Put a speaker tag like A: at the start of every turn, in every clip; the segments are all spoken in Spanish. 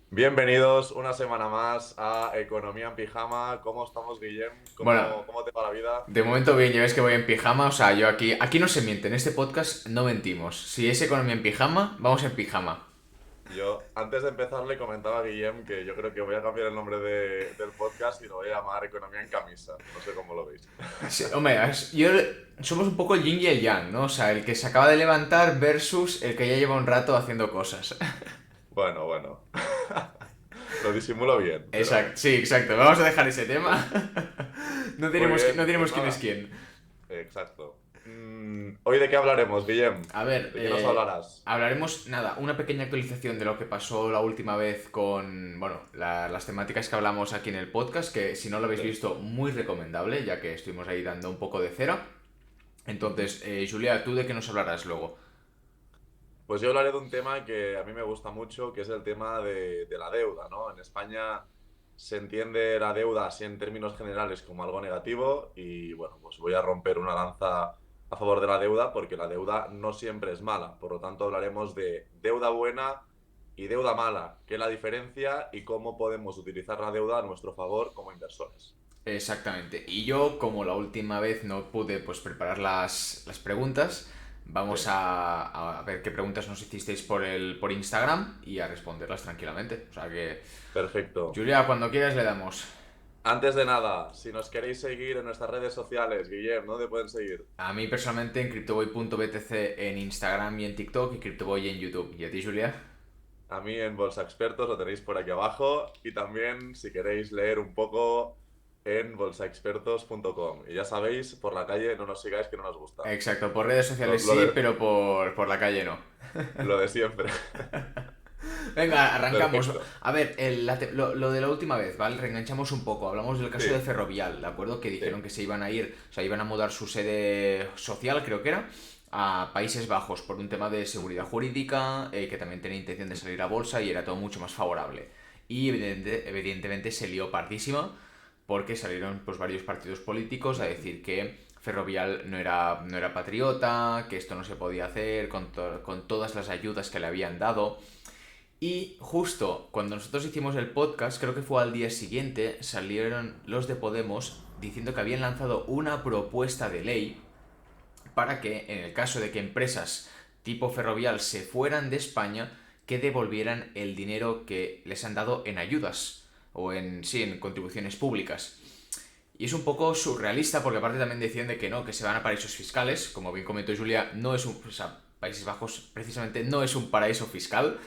A: Bienvenidos una semana más a Economía en Pijama. ¿Cómo estamos, Guillem?
B: Bueno,
A: ¿Cómo te va la vida?
B: de momento bien, ya ves que voy en pijama, o sea, yo aquí no se miente, en este podcast no mentimos. Si es economía en pijama, vamos en pijama.
A: Yo, antes de empezar, le comentaba a Guillem que yo creo que voy a cambiar el nombre del podcast y lo voy a llamar Economía en Camisa. No sé cómo lo veis.
B: Sí, hombre, somos un poco el yin y el yang, ¿no? O sea, el que se acaba de levantar versus el que ya lleva un rato haciendo cosas.
A: Bueno, bueno. Lo disimulo bien,
B: Exacto,
A: pero
B: sí, exacto. Vamos a dejar ese tema.
A: muy
B: No
A: bien. Pues
B: diremos quién es
A: nada,
B: quién.
A: exacto. ¿Hoy de qué hablaremos, Guillem?
B: A ver,
A: ¿De qué nos hablarás?
B: hablaremos, nada, una pequeña actualización de lo que pasó la última vez con, bueno, las temáticas que hablamos aquí en el podcast, que si no lo habéis
A: Sí.
B: visto, muy recomendable, ya que estuvimos ahí dando un poco de cera.
A: Ujú.
B: Entonces, Julia, ¿tú de qué nos hablarás luego?
A: Pues yo hablaré de un tema que a mí me gusta mucho, que es el tema de la deuda, ¿no? En España se entiende la deuda así en términos generales como algo negativo y bueno, pues voy a romper una lanza a favor de la deuda porque la deuda no siempre es mala. Por lo tanto, hablaremos de deuda buena y deuda mala, qué es la diferencia y cómo podemos utilizar la deuda a nuestro favor como inversores.
B: Exactamente. Y yo, como la última vez no pude pues, preparar las preguntas,
A: Sí,
B: vamos a ver qué preguntas nos hicisteis por Instagram y a responderlas tranquilamente. O sea que,
A: perfecto.
B: Julia, cuando quieras le damos.
A: Antes de nada, si nos queréis seguir en nuestras redes sociales, Guillem, ¿dónde pueden seguir?
B: A mí personalmente en CryptoBoy.btc en Instagram y en TikTok y CryptoBoy en YouTube. ¿Y a ti, Julia?
A: A mí en Bolsa Expertos lo tenéis por aquí abajo y también si queréis leer un poco en bolsaexpertos.com. Y ya sabéis, por la calle no nos sigáis que no nos gusta.
B: Exacto, por redes
A: Lo,
B: sociales
A: lo
B: sí,
A: de,
B: pero por la calle no.
A: lo de siempre.
B: Venga, arrancamos.
A: Perfecto.
B: A ver, lo de la última vez, ¿vale? Reenganchamos un poco. Hablamos del caso de
A: Sí,
B: Ferrovial, ¿de acuerdo? Que
A: sí.
B: dijeron que se iban a ir, o sea, iban a mudar su sede social, creo que era, a Países Bajos por un tema de seguridad jurídica, que también tenía intención de salir a bolsa y era todo mucho más favorable. Y evidentemente se lió pardísima porque salieron pues varios partidos políticos a decir que Ferrovial no era patriota, que esto no se podía hacer con todas las ayudas que le habían dado. Y justo cuando nosotros hicimos el podcast, creo que fue al día siguiente, salieron los de Podemos diciendo que habían lanzado una propuesta de ley para que, en el caso de que empresas tipo Ferrovial se fueran de España, que devolvieran el dinero que les han dado en ayudas o sí, en contribuciones públicas. Y es un poco surrealista porque aparte también decían de que no, que se van a paraísos fiscales, como bien comentó Julia, no es un, o sea, Países Bajos precisamente no es un paraíso fiscal,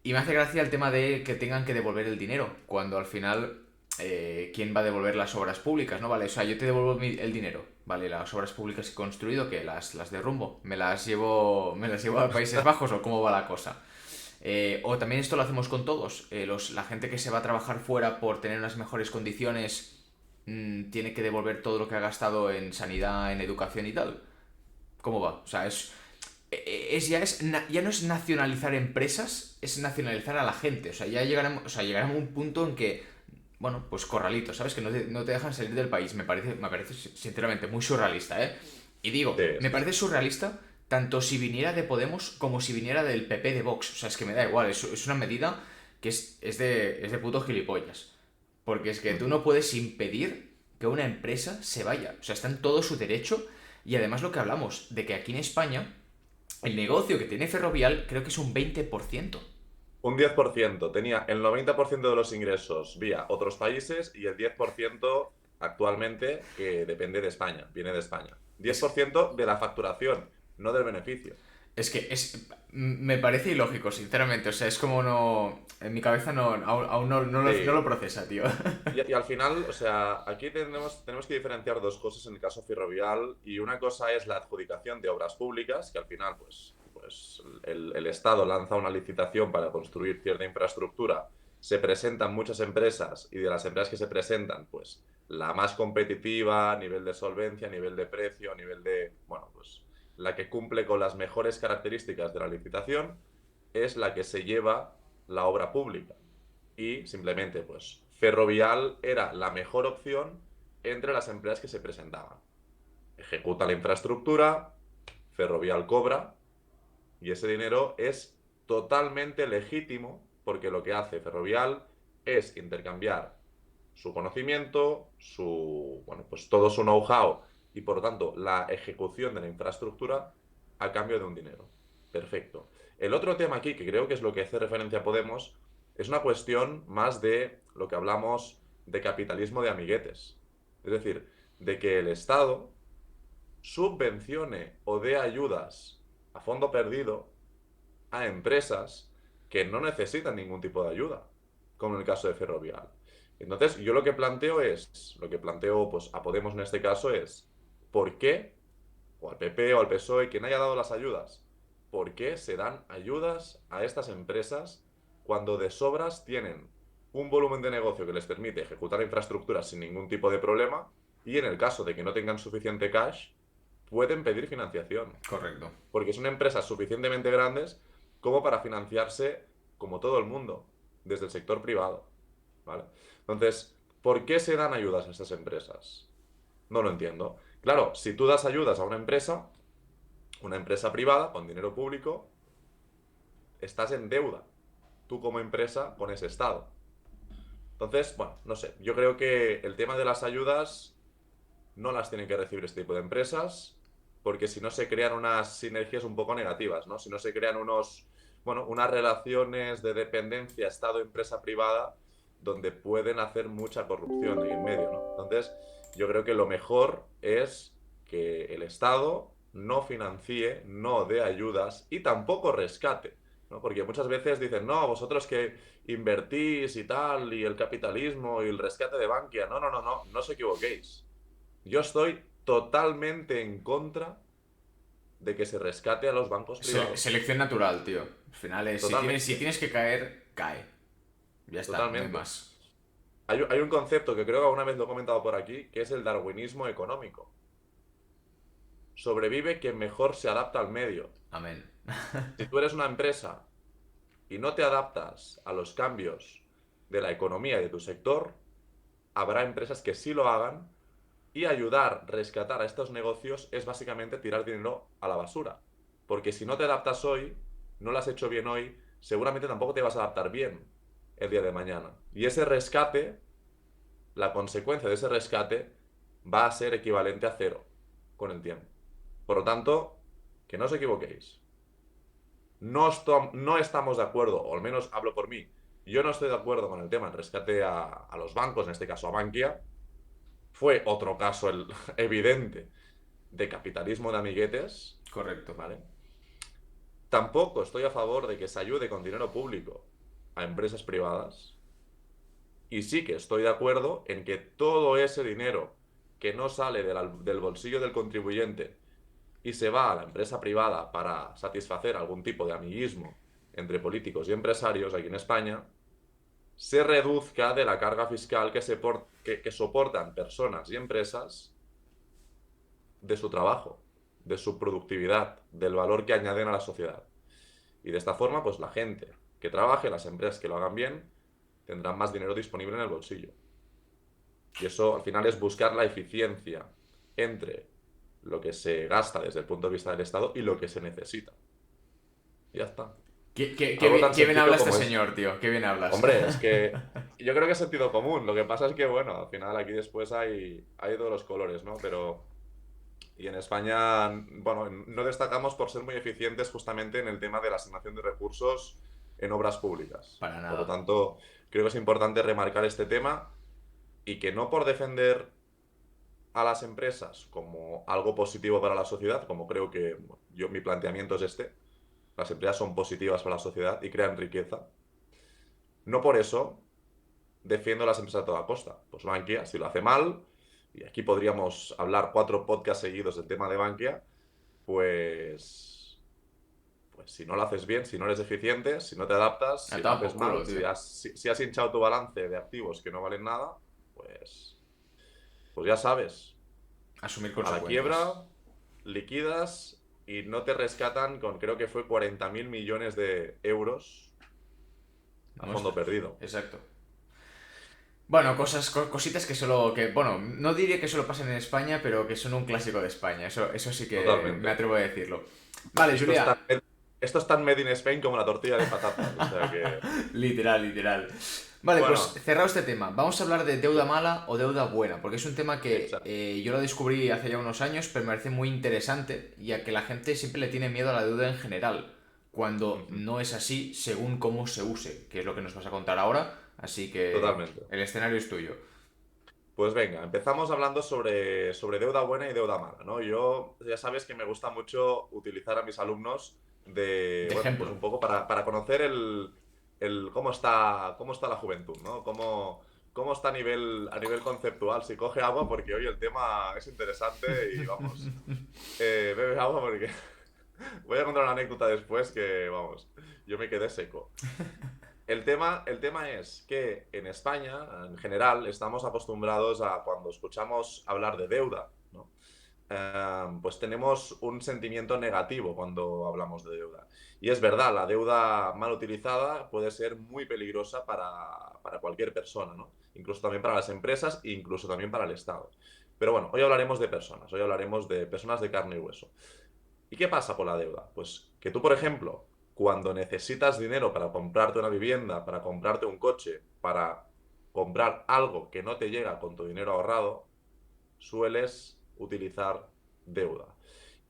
B: y me hace gracia el tema de que tengan que devolver el dinero, cuando al final, ¿quién va a devolver las obras públicas? ¿No? Vale, o sea, yo te devuelvo el dinero, ¿vale? Las obras públicas que he construido, que las derrumbo, me las llevo a Países Bajos o cómo va la cosa. O también esto lo hacemos con todos. La gente que se va a trabajar fuera por tener unas mejores condiciones tiene que devolver todo lo que ha gastado en sanidad, en educación y tal. ¿Cómo va? O sea, ya no es nacionalizar empresas, es nacionalizar a la gente. O sea, llegaremos a un punto en que, bueno, pues corralito, ¿sabes? Que no te dejan salir del país. Me parece sinceramente muy surrealista, ¿eh? Y digo,
A: Sí,
B: me
A: sí,
B: parece
A: sí.
B: surrealista tanto si viniera de Podemos como si viniera del PP de Vox. O sea, es que me da igual, es una medida que es de puto gilipollas. Porque es que tú
A: Ujú.
B: no puedes impedir que una empresa se vaya. O sea, está en todo su derecho. Y además lo que hablamos, de que aquí en España el negocio que tiene Ferrovial creo que es un 20%.
A: Un 10% tenía el 90% de los ingresos vía otros países y el 10% actualmente que depende de España, viene de España. diez por
B: Es,
A: ciento de la facturación, no del beneficio.
B: es que me parece ilógico, sinceramente. O sea, es como no... En mi cabeza aún no lo
A: Sí,
B: procesa, tío.
A: y al final, o sea, aquí tenemos que diferenciar dos cosas en el caso ferrovial y una cosa es la adjudicación de obras públicas, que al final, pues el Estado lanza una licitación para construir cierta infraestructura, se presentan muchas empresas y de las empresas que se presentan, pues la más competitiva a nivel de solvencia, a nivel de precio, a nivel de, bueno, pues la que cumple con las mejores características de la licitación es la que se lleva la obra pública y simplemente, pues, Ferrovial era la mejor opción entre las empresas que se presentaban. Ejecuta la infraestructura, Ferrovial cobra y ese dinero es totalmente legítimo porque lo que hace Ferrovial es intercambiar su conocimiento, pues todo su know-how y por lo tanto la ejecución de la infraestructura a cambio de un dinero. Perfecto. El otro tema aquí, que creo que es lo que hace referencia a Podemos, es una cuestión más de lo que hablamos de capitalismo de amiguetes. Es decir, de que el Estado subvencione o dé ayudas a fondo perdido a empresas que no necesitan ningún tipo de ayuda, como en el caso de Ferrovial. Entonces, yo lo que planteo pues, a Podemos en este caso es, ¿por qué, o al PP o al PSOE, quien haya dado las ayudas, por qué se dan ayudas a estas empresas cuando de sobras tienen un volumen de negocio que les permite ejecutar infraestructuras sin ningún tipo de problema y en el caso de que no tengan suficiente cash, pueden pedir financiación?
B: Correcto.
A: Porque son empresas suficientemente grandes como para financiarse como todo el mundo, desde el sector privado, ¿vale? Entonces, ¿por qué se dan ayudas a estas empresas? No lo entiendo. Claro, si tú das ayudas a una empresa privada con dinero público, estás en deuda, tú como empresa con ese Estado. Entonces, bueno, no sé, yo creo que el tema de las ayudas no las tienen que recibir este tipo de empresas, porque si no se crean unas sinergias un poco negativas, ¿no? Si no se crean unas relaciones de dependencia Estado-empresa privada donde pueden hacer mucha corrupción ahí en medio, ¿no? Entonces, yo creo que lo mejor es que el Estado no financie, no dé ayudas y tampoco rescate, ¿no? Porque muchas veces dicen, no, vosotros que invertís y tal, y el capitalismo y el rescate de Bankia. No, no, no, no, no os equivoquéis. Yo estoy totalmente en contra de que se rescate a los bancos privados.
B: Selección natural, tío. Al final es, si
A: Totalmente,
B: tienes que caer, cae. Ya está, no hay
A: totalmente.
B: más.
A: Hay un concepto que creo que alguna vez lo he comentado por aquí, que es el darwinismo económico. Sobrevive quien mejor se adapta al medio.
B: Amén.
A: Si tú eres una empresa y no te adaptas a los cambios de la economía y de tu sector, habrá empresas que sí lo hagan y ayudar, rescatar a estos negocios es básicamente tirar dinero a la basura. Porque si no te adaptas hoy, no lo has hecho bien hoy, seguramente tampoco te vas a adaptar bien el día de mañana. Y ese rescate, la consecuencia de ese rescate, va a ser equivalente a cero con el tiempo. Por lo tanto, que no os equivoquéis. No estamos de acuerdo, o al menos hablo por mí, yo no estoy de acuerdo con el tema del rescate a los bancos, en este caso a Bankia. Fue otro caso evidente de capitalismo de amiguetes,
B: Correcto.
A: ¿vale? Tampoco estoy a favor de que se ayude con dinero público a empresas privadas. Y sí que estoy de acuerdo en que todo ese dinero que no sale del bolsillo del contribuyente y se va a la empresa privada para satisfacer algún tipo de amiguismo entre políticos y empresarios aquí en España, se reduzca de la carga fiscal que soportan personas y empresas de su trabajo, de su productividad, del valor que añaden a la sociedad. Y de esta forma, pues la gente que trabaje, las empresas que lo hagan bien, tendrán más dinero disponible en el bolsillo. Y eso al final es buscar la eficiencia entre lo que se gasta desde el punto de vista del Estado y lo que se necesita. Y ya está. Algo tan
B: Qué bien
A: sencillo
B: habla este
A: como eso.
B: señor, tío. Qué bien hablas.
A: Hombre, es que yo creo que es sentido común. Lo que pasa es que, bueno, al final aquí después hay todos los colores, ¿no? Y en España, bueno, no destacamos por ser muy eficientes justamente en el tema de la asignación de recursos en obras públicas.
B: Para
A: Por lo
B: nada.
A: tanto, creo que es importante remarcar este tema y que no por defender a las empresas como algo positivo para la sociedad, como creo que bueno, mi planteamiento es este, las empresas son positivas para la sociedad y crean riqueza, no por eso defiendo las empresas a toda costa. Pues Bankia, si lo hace mal, y aquí podríamos hablar 4 podcasts seguidos del tema de Bankia, pues si no lo haces bien, si no eres eficiente, si no te adaptas,
B: A
A: si lo
B: tomar
A: haces
B: por culo,
A: mal,
B: tío.
A: si has hinchado tu balance de activos que no valen nada, pues ya sabes,
B: Asumir
A: a la
B: consecuencias.
A: quiebra, liquidas y no te rescatan con creo que fue 40.000 millones de euros a fondo
B: Nuestros.
A: perdido.
B: Exacto. Bueno, cositas que solo, bueno, no diría que solo pasan en España, pero que son un clásico de España. Eso sí que me
A: Totalmente.
B: atrevo a decirlo. Vale,
A: Esto está
B: Julia.
A: esto es tan made in Spain como la tortilla de patatas. O sea que,
B: Literal, literal. Vale, pues
A: bueno,
B: cerrado este tema, vamos a hablar de deuda mala o deuda buena, porque es un tema que
A: exacto.
B: yo lo descubrí hace ya unos años, pero me parece muy interesante, ya que la gente siempre le tiene miedo a la deuda en general, cuando
A: Ujú,
B: no es así según cómo se use, que es lo que nos vas a contar ahora, así que
A: totalmente.
B: el escenario es tuyo.
A: Pues venga, empezamos hablando sobre deuda buena y deuda mala, ¿no? Yo ya sabes que me gusta mucho utilizar a mis alumnos
B: De
A: bueno, pues
B: ejemplo.
A: un poco para conocer el cómo está la juventud, ¿no? Cómo está a nivel conceptual, si coge agua, porque hoy el tema es interesante y vamos, bebe agua porque voy a contar una anécdota después que, vamos, yo me quedé seco. El tema es que en España, en general, estamos acostumbrados a cuando escuchamos hablar de deuda, ¿no? Pues tenemos un sentimiento negativo cuando hablamos de deuda. Y es verdad, la deuda mal utilizada puede ser muy peligrosa para cualquier persona, ¿no? Incluso también para las empresas e incluso también para el Estado. Pero bueno, hoy hablaremos de personas, hoy hablaremos de personas de carne y hueso. ¿Y qué pasa con la deuda? Pues que tú, por ejemplo, cuando necesitas dinero para comprarte una vivienda, para comprarte un coche, para comprar algo que no te llega con tu dinero ahorrado, sueles utilizar deuda.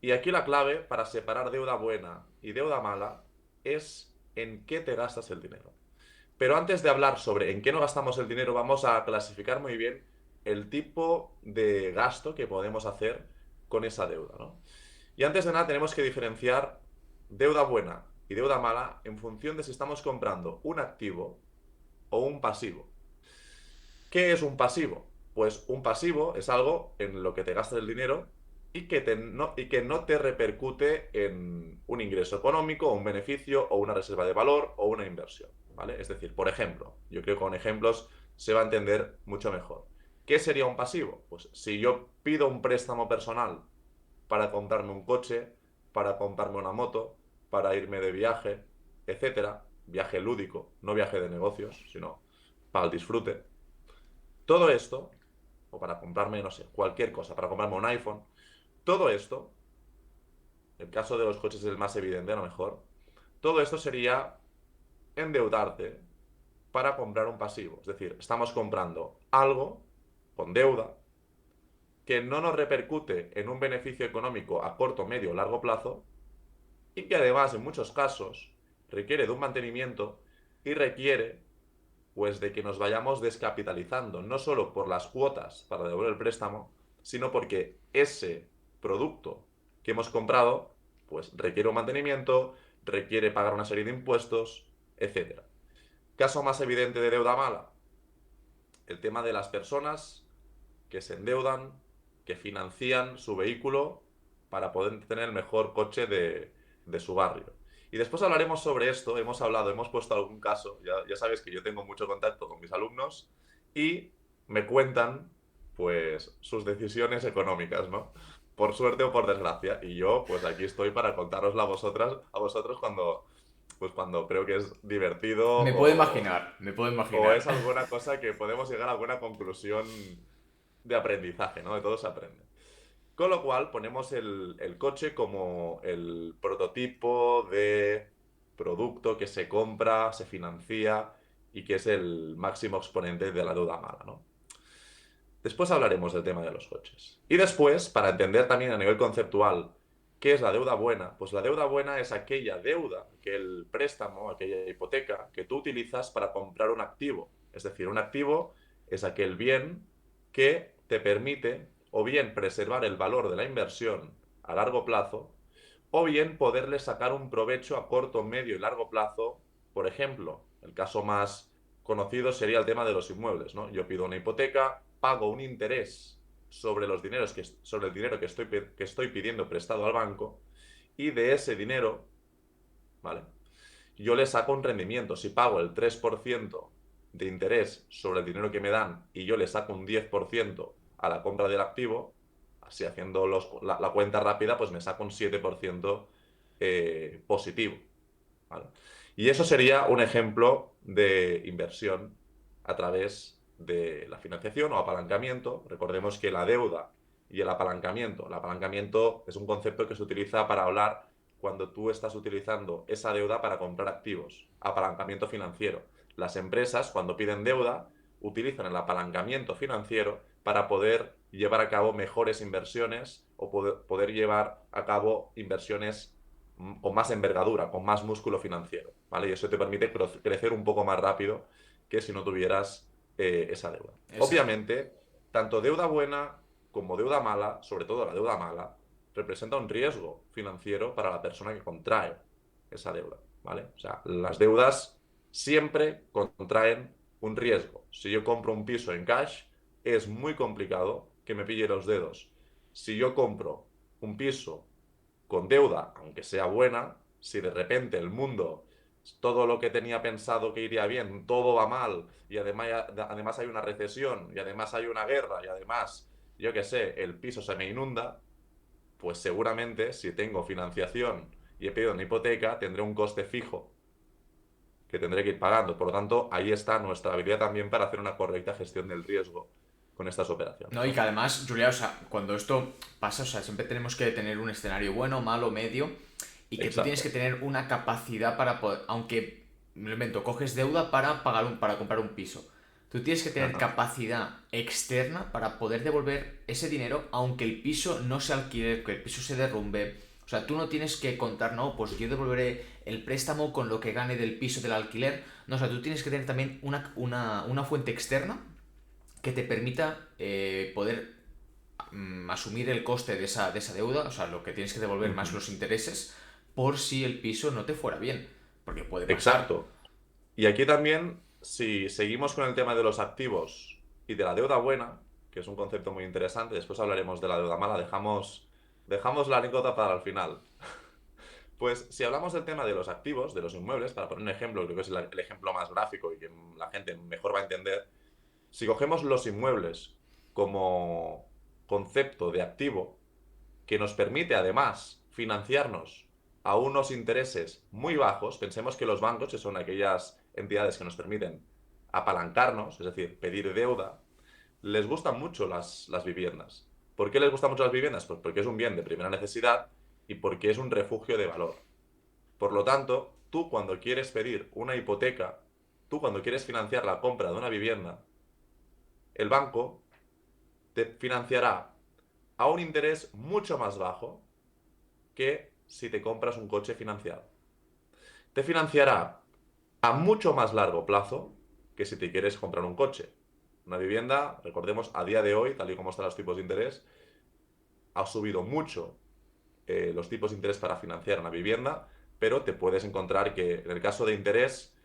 A: Y aquí la clave para separar deuda buena y deuda mala es en qué te gastas el dinero. Pero antes de hablar sobre en qué no gastamos el dinero, vamos a clasificar muy bien el tipo de gasto que podemos hacer con esa deuda, ¿no? Y antes de nada tenemos que diferenciar deuda buena y deuda mala en función de si estamos comprando un activo o un pasivo. ¿Qué es un pasivo? Pues un pasivo es algo en lo que te gastas el dinero y que no te repercute en un ingreso económico, un beneficio o una reserva de valor o una inversión, ¿vale? Es decir, por ejemplo, yo creo que con ejemplos se va a entender mucho mejor. ¿Qué sería un pasivo? Pues si yo pido un préstamo personal para comprarme un coche, para comprarme una moto, para irme de viaje, etcétera, viaje lúdico, no viaje de negocios, sino para el disfrute. Todo esto, o para comprarme, no sé, cualquier cosa, para comprarme un iPhone, todo esto, el caso de los coches es el más evidente, a lo mejor, todo esto sería endeudarte para comprar un pasivo. Es decir, estamos comprando algo con deuda que no nos repercute en un beneficio económico a corto, medio o largo plazo y que además en muchos casos requiere de un mantenimiento y requiere pues de que nos vayamos descapitalizando, no solo por las cuotas para devolver el préstamo, sino porque ese producto que hemos comprado pues requiere un mantenimiento, requiere pagar una serie de impuestos, etcétera. Caso más evidente de deuda mala, el tema de las personas que se endeudan, que financian su vehículo para poder tener el mejor coche de su barrio. Y después hablaremos sobre esto, hemos hablado, hemos puesto algún caso, ya sabes que yo tengo mucho contacto con mis alumnos y me cuentan pues sus decisiones económicas, ¿no? Por suerte o por desgracia. Y yo pues aquí estoy para contarosla a vosotros cuando creo que es divertido
B: Me puedo
A: o
B: imaginar.
A: es alguna cosa que podemos llegar a alguna conclusión de aprendizaje, ¿no? De todo se aprende. Con lo cual ponemos el coche como el prototipo de producto que se compra, se financia y que es el máximo exponente de la deuda mala, ¿no? Después hablaremos del tema de los coches. Y después, para entender también a nivel conceptual qué es la deuda buena, pues la deuda buena es aquella deuda, aquel préstamo, aquella hipoteca que tú utilizas para comprar un activo. Es decir, un activo es aquel bien que te permite o bien preservar el valor de la inversión a largo plazo o bien poderle sacar un provecho a corto, medio y largo plazo. Por ejemplo, el caso más conocido sería el tema de los inmuebles, ¿no? Yo pido una hipoteca, pago un interés sobre el dinero que estoy pidiendo prestado al banco y de ese dinero, ¿vale? Yo le saco un rendimiento. Si pago el 3% de interés sobre el dinero que me dan y yo le saco un 10% a la compra del activo, así haciendo la cuenta rápida, pues me saco un 7% positivo, ¿vale? Y eso sería un ejemplo de inversión a través de la financiación o apalancamiento. Recordemos que la deuda y el apalancamiento es un concepto que se utiliza para hablar cuando tú estás utilizando esa deuda para comprar activos, apalancamiento financiero. Las empresas, cuando piden deuda, utilizan el apalancamiento financiero para poder llevar a cabo mejores inversiones o poder llevar a cabo inversiones con más envergadura, con más músculo financiero, ¿vale? Y eso te permite crecer un poco más rápido que si no tuvieras esa deuda.
B: Exacto.
A: Obviamente, tanto deuda buena como deuda mala, sobre todo la deuda mala, representa un riesgo financiero para la persona que contrae esa deuda, ¿vale? O sea, las deudas siempre contraen un riesgo. Si yo compro un piso en cash, es muy complicado que me pille los dedos. Si yo compro un piso con deuda, aunque sea buena, si de repente el mundo, todo lo que tenía pensado que iría bien, todo va mal, y además hay una recesión, y además hay una guerra, y además, yo qué sé, el piso se me inunda, pues seguramente si tengo financiación y he pedido una hipoteca, tendré un coste fijo que tendré que ir pagando. Por lo tanto, ahí está nuestra habilidad también para hacer una correcta gestión del riesgo con estas
B: No,
A: operaciones,
B: y que
A: ¿no?
B: además, Julia, o sea, cuando esto pasa, o sea, siempre tenemos que tener un escenario bueno, malo, medio, y que tú tienes que
A: Exacto.
B: tener una capacidad para poder, aunque, me lo invento, coges deuda para pagar para comprar un piso. Tú tienes que tener
A: Ajá.
B: capacidad externa para poder devolver ese dinero, aunque el piso no se alquile, que el piso se derrumbe. O sea, tú no tienes que contar, no, pues yo devolveré el préstamo con lo que gane del piso del alquiler. No, o sea, tú tienes que tener también una fuente externa que te permita poder asumir el coste de esa deuda, o sea, lo que tienes que devolver más
A: Ujú.
B: los intereses, por si el piso no te fuera bien, porque puede pasar.
A: Exacto. Y aquí también, si seguimos con el tema de los activos y de la deuda buena, que es un concepto muy interesante, después hablaremos de la deuda mala, dejamos la anécdota para el final. Pues si hablamos del tema de los activos, de los inmuebles, para poner un ejemplo, creo que es el ejemplo más gráfico y que la gente mejor va a entender, si cogemos los inmuebles como concepto de activo, que nos permite además financiarnos a unos intereses muy bajos, pensemos que los bancos, que son aquellas entidades que nos permiten apalancarnos, es decir, pedir deuda, les gustan mucho las viviendas. ¿Por qué les gustan mucho las viviendas? Pues porque es un bien de primera necesidad y porque es un refugio de valor. Por lo tanto, tú cuando quieres pedir una hipoteca, tú cuando quieres financiar la compra de una vivienda, el banco te financiará a un interés mucho más bajo que si te compras un coche financiado. Te financiará a mucho más largo plazo que si te quieres comprar un coche. Una vivienda, recordemos, a día de hoy, tal y como están los tipos de interés, ha subido mucho los tipos de interés para financiar una vivienda, pero te puedes encontrar que en el caso de interés,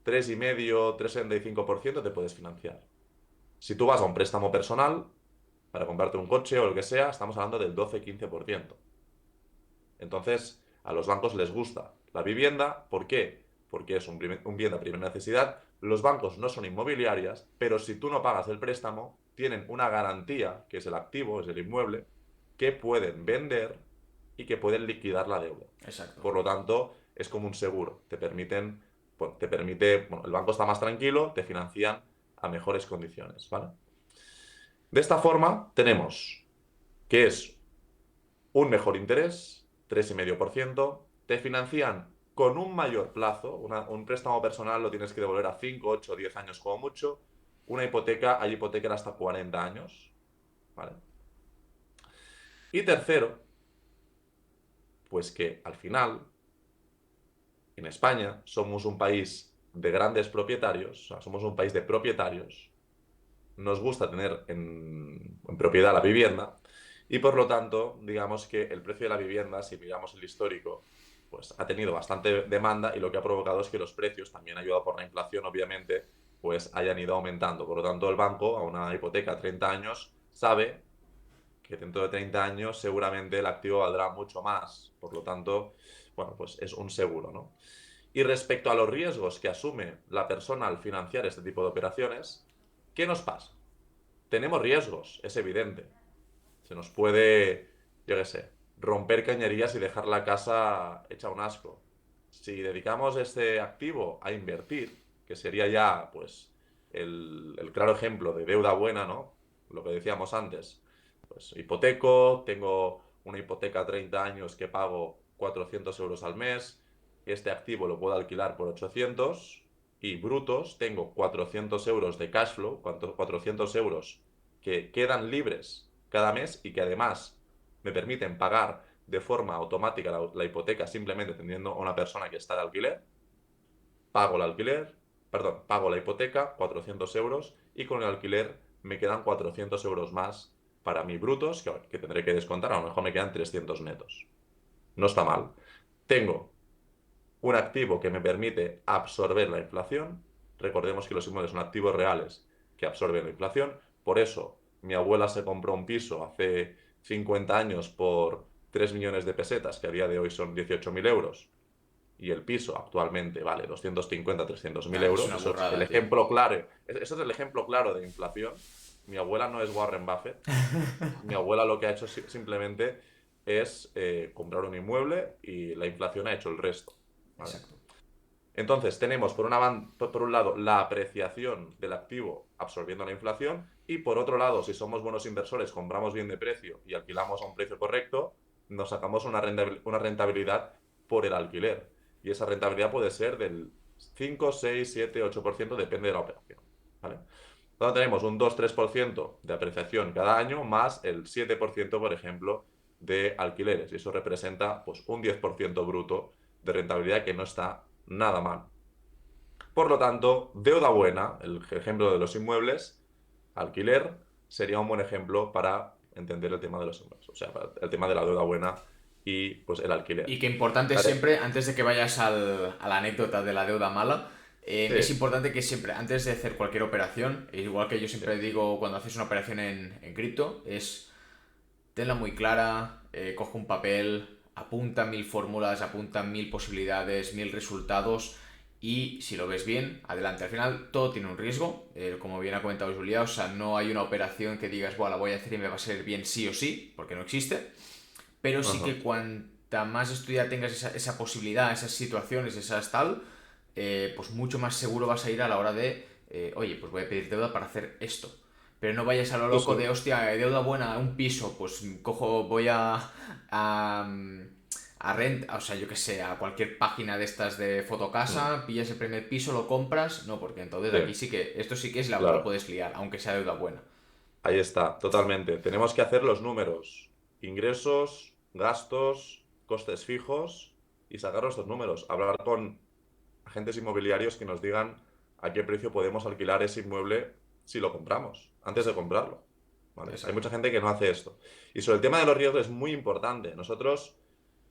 A: 3,5, 3,75% te puedes financiar. Si tú vas a un préstamo personal para comprarte un coche o lo que sea, estamos hablando del 12-15%. Entonces, a los bancos les gusta la vivienda. ¿Por qué? Porque es un bien de primera necesidad. Los bancos no son inmobiliarias, pero si tú no pagas el préstamo, tienen una garantía, que es el activo, es el inmueble, que pueden vender y que pueden liquidar la deuda.
B: Exacto.
A: Por lo tanto, es como un seguro. Bueno, el banco está más tranquilo, te financian a mejores condiciones, ¿vale? De esta forma, tenemos que es un mejor interés, 3,5%. Te financian con un mayor plazo. Un préstamo personal lo tienes que devolver a 5, 8, 10 años como mucho. Una hipoteca, hay hipoteca hasta 40 años. ¿Vale? Y tercero, pues que al final, en España, somos un país de grandes propietarios, o sea, somos un país de propietarios. Nos gusta tener en propiedad la vivienda y por lo tanto, digamos que el precio de la vivienda, si miramos el histórico, pues ha tenido bastante demanda y lo que ha provocado es que los precios, también ayudado por la inflación, obviamente, pues hayan ido aumentando. Por lo tanto, el banco a una hipoteca a 30 años sabe que dentro de 30 años seguramente el activo valdrá mucho más. Por lo tanto, bueno, pues es un seguro, ¿no? Y respecto a los riesgos que asume la persona al financiar este tipo de operaciones, ¿qué nos pasa? Tenemos riesgos, es evidente. Se nos puede, yo qué sé, romper cañerías y dejar la casa hecha un asco. Si dedicamos este activo a invertir, que sería ya, pues, el claro ejemplo de deuda buena, ¿no? Lo que decíamos antes. Pues hipoteco, tengo una hipoteca a 30 años que pago 400 euros al mes, este activo lo puedo alquilar por 800 y brutos tengo 400 euros de cash flow, 400 euros que quedan libres cada mes y que además me permiten pagar de forma automática la hipoteca simplemente teniendo a una persona que está de alquiler. Pago el alquiler, perdón, pago la hipoteca, 400 euros, y con el alquiler me quedan 400 euros más para mí brutos, que tendré que descontar, a lo mejor me quedan 300 netos. No está mal. Tengo un activo que me permite absorber la inflación. Recordemos que los inmuebles son activos reales que absorben la inflación. Por eso, mi abuela se compró un piso hace 50 años por 3 millones de pesetas, que a día de hoy son 18.000 euros, y el piso actualmente vale 250, 300.000
B: Es
A: euros.
B: una
A: Eso es el
B: burrada, tío.
A: ejemplo claro. Eso es el ejemplo claro de inflación. Mi abuela no es Warren Buffett. Mi abuela lo que ha hecho simplemente es comprar un inmueble y la inflación ha hecho el resto. ¿Vale?
B: Exacto.
A: Entonces tenemos por un lado la apreciación del activo absorbiendo la inflación y por otro lado, si somos buenos inversores, compramos bien de precio y alquilamos a un precio correcto, nos sacamos una rentabilidad por el alquiler. Y esa rentabilidad puede ser del 5, 6, 7, 8%, depende de la operación. ¿Vale? Entonces tenemos un 2-3% de apreciación cada año más el 7%, por ejemplo, de alquileres. Y eso representa pues, un 10% bruto de rentabilidad que no está nada mal. Por lo tanto, deuda buena, el ejemplo de los inmuebles, alquiler, sería un buen ejemplo para entender el tema de los inmuebles. O sea, el tema de la deuda buena y pues el
B: Y
A: alquiler.
B: que importante
A: ¿Vale?
B: siempre, antes de que vayas a la anécdota de la deuda mala,
A: Sí,
B: es importante que siempre, antes de hacer cualquier operación, igual que yo
A: sí,
B: siempre digo cuando haces una operación en cripto, es tenla muy clara, coge un papel, apunta 1000 fórmulas, apunta 1000 posibilidades, 1000 resultados y si lo ves bien, adelante. Al final todo tiene un riesgo, como bien ha comentado Julia, o sea, no hay una operación que digas, bueno, la voy a hacer y me va a salir bien sí o sí, porque no existe, pero sí
A: ajá,
B: que cuanta más estudiada tengas esa posibilidad, esas situaciones, esas tal, pues mucho más seguro vas a ir a la hora de, oye, pues voy a pedir deuda para hacer esto. Pero no vayas a lo loco de,
A: justo,
B: hostia, deuda buena, un piso, pues cojo, voy a, a rent, o sea, yo que sé, a cualquier página de estas de
A: mm,
B: fotocasa, pillas el primer piso, lo compras, no, porque entonces
A: sí,
B: aquí sí que, esto sí que es la
A: claro.
B: puedes liar, aunque sea deuda buena.
A: Ahí está, totalmente. Tenemos que hacer los números, ingresos, gastos, costes fijos y sacar estos números. Hablar con agentes inmobiliarios que nos digan a qué precio podemos alquilar ese inmueble si lo compramos, antes de
B: Exacto,
A: comprarlo. ¿Vale? Hay
B: exacto.
A: mucha gente que no hace esto. Y sobre el tema de los riesgos es muy importante. Nosotros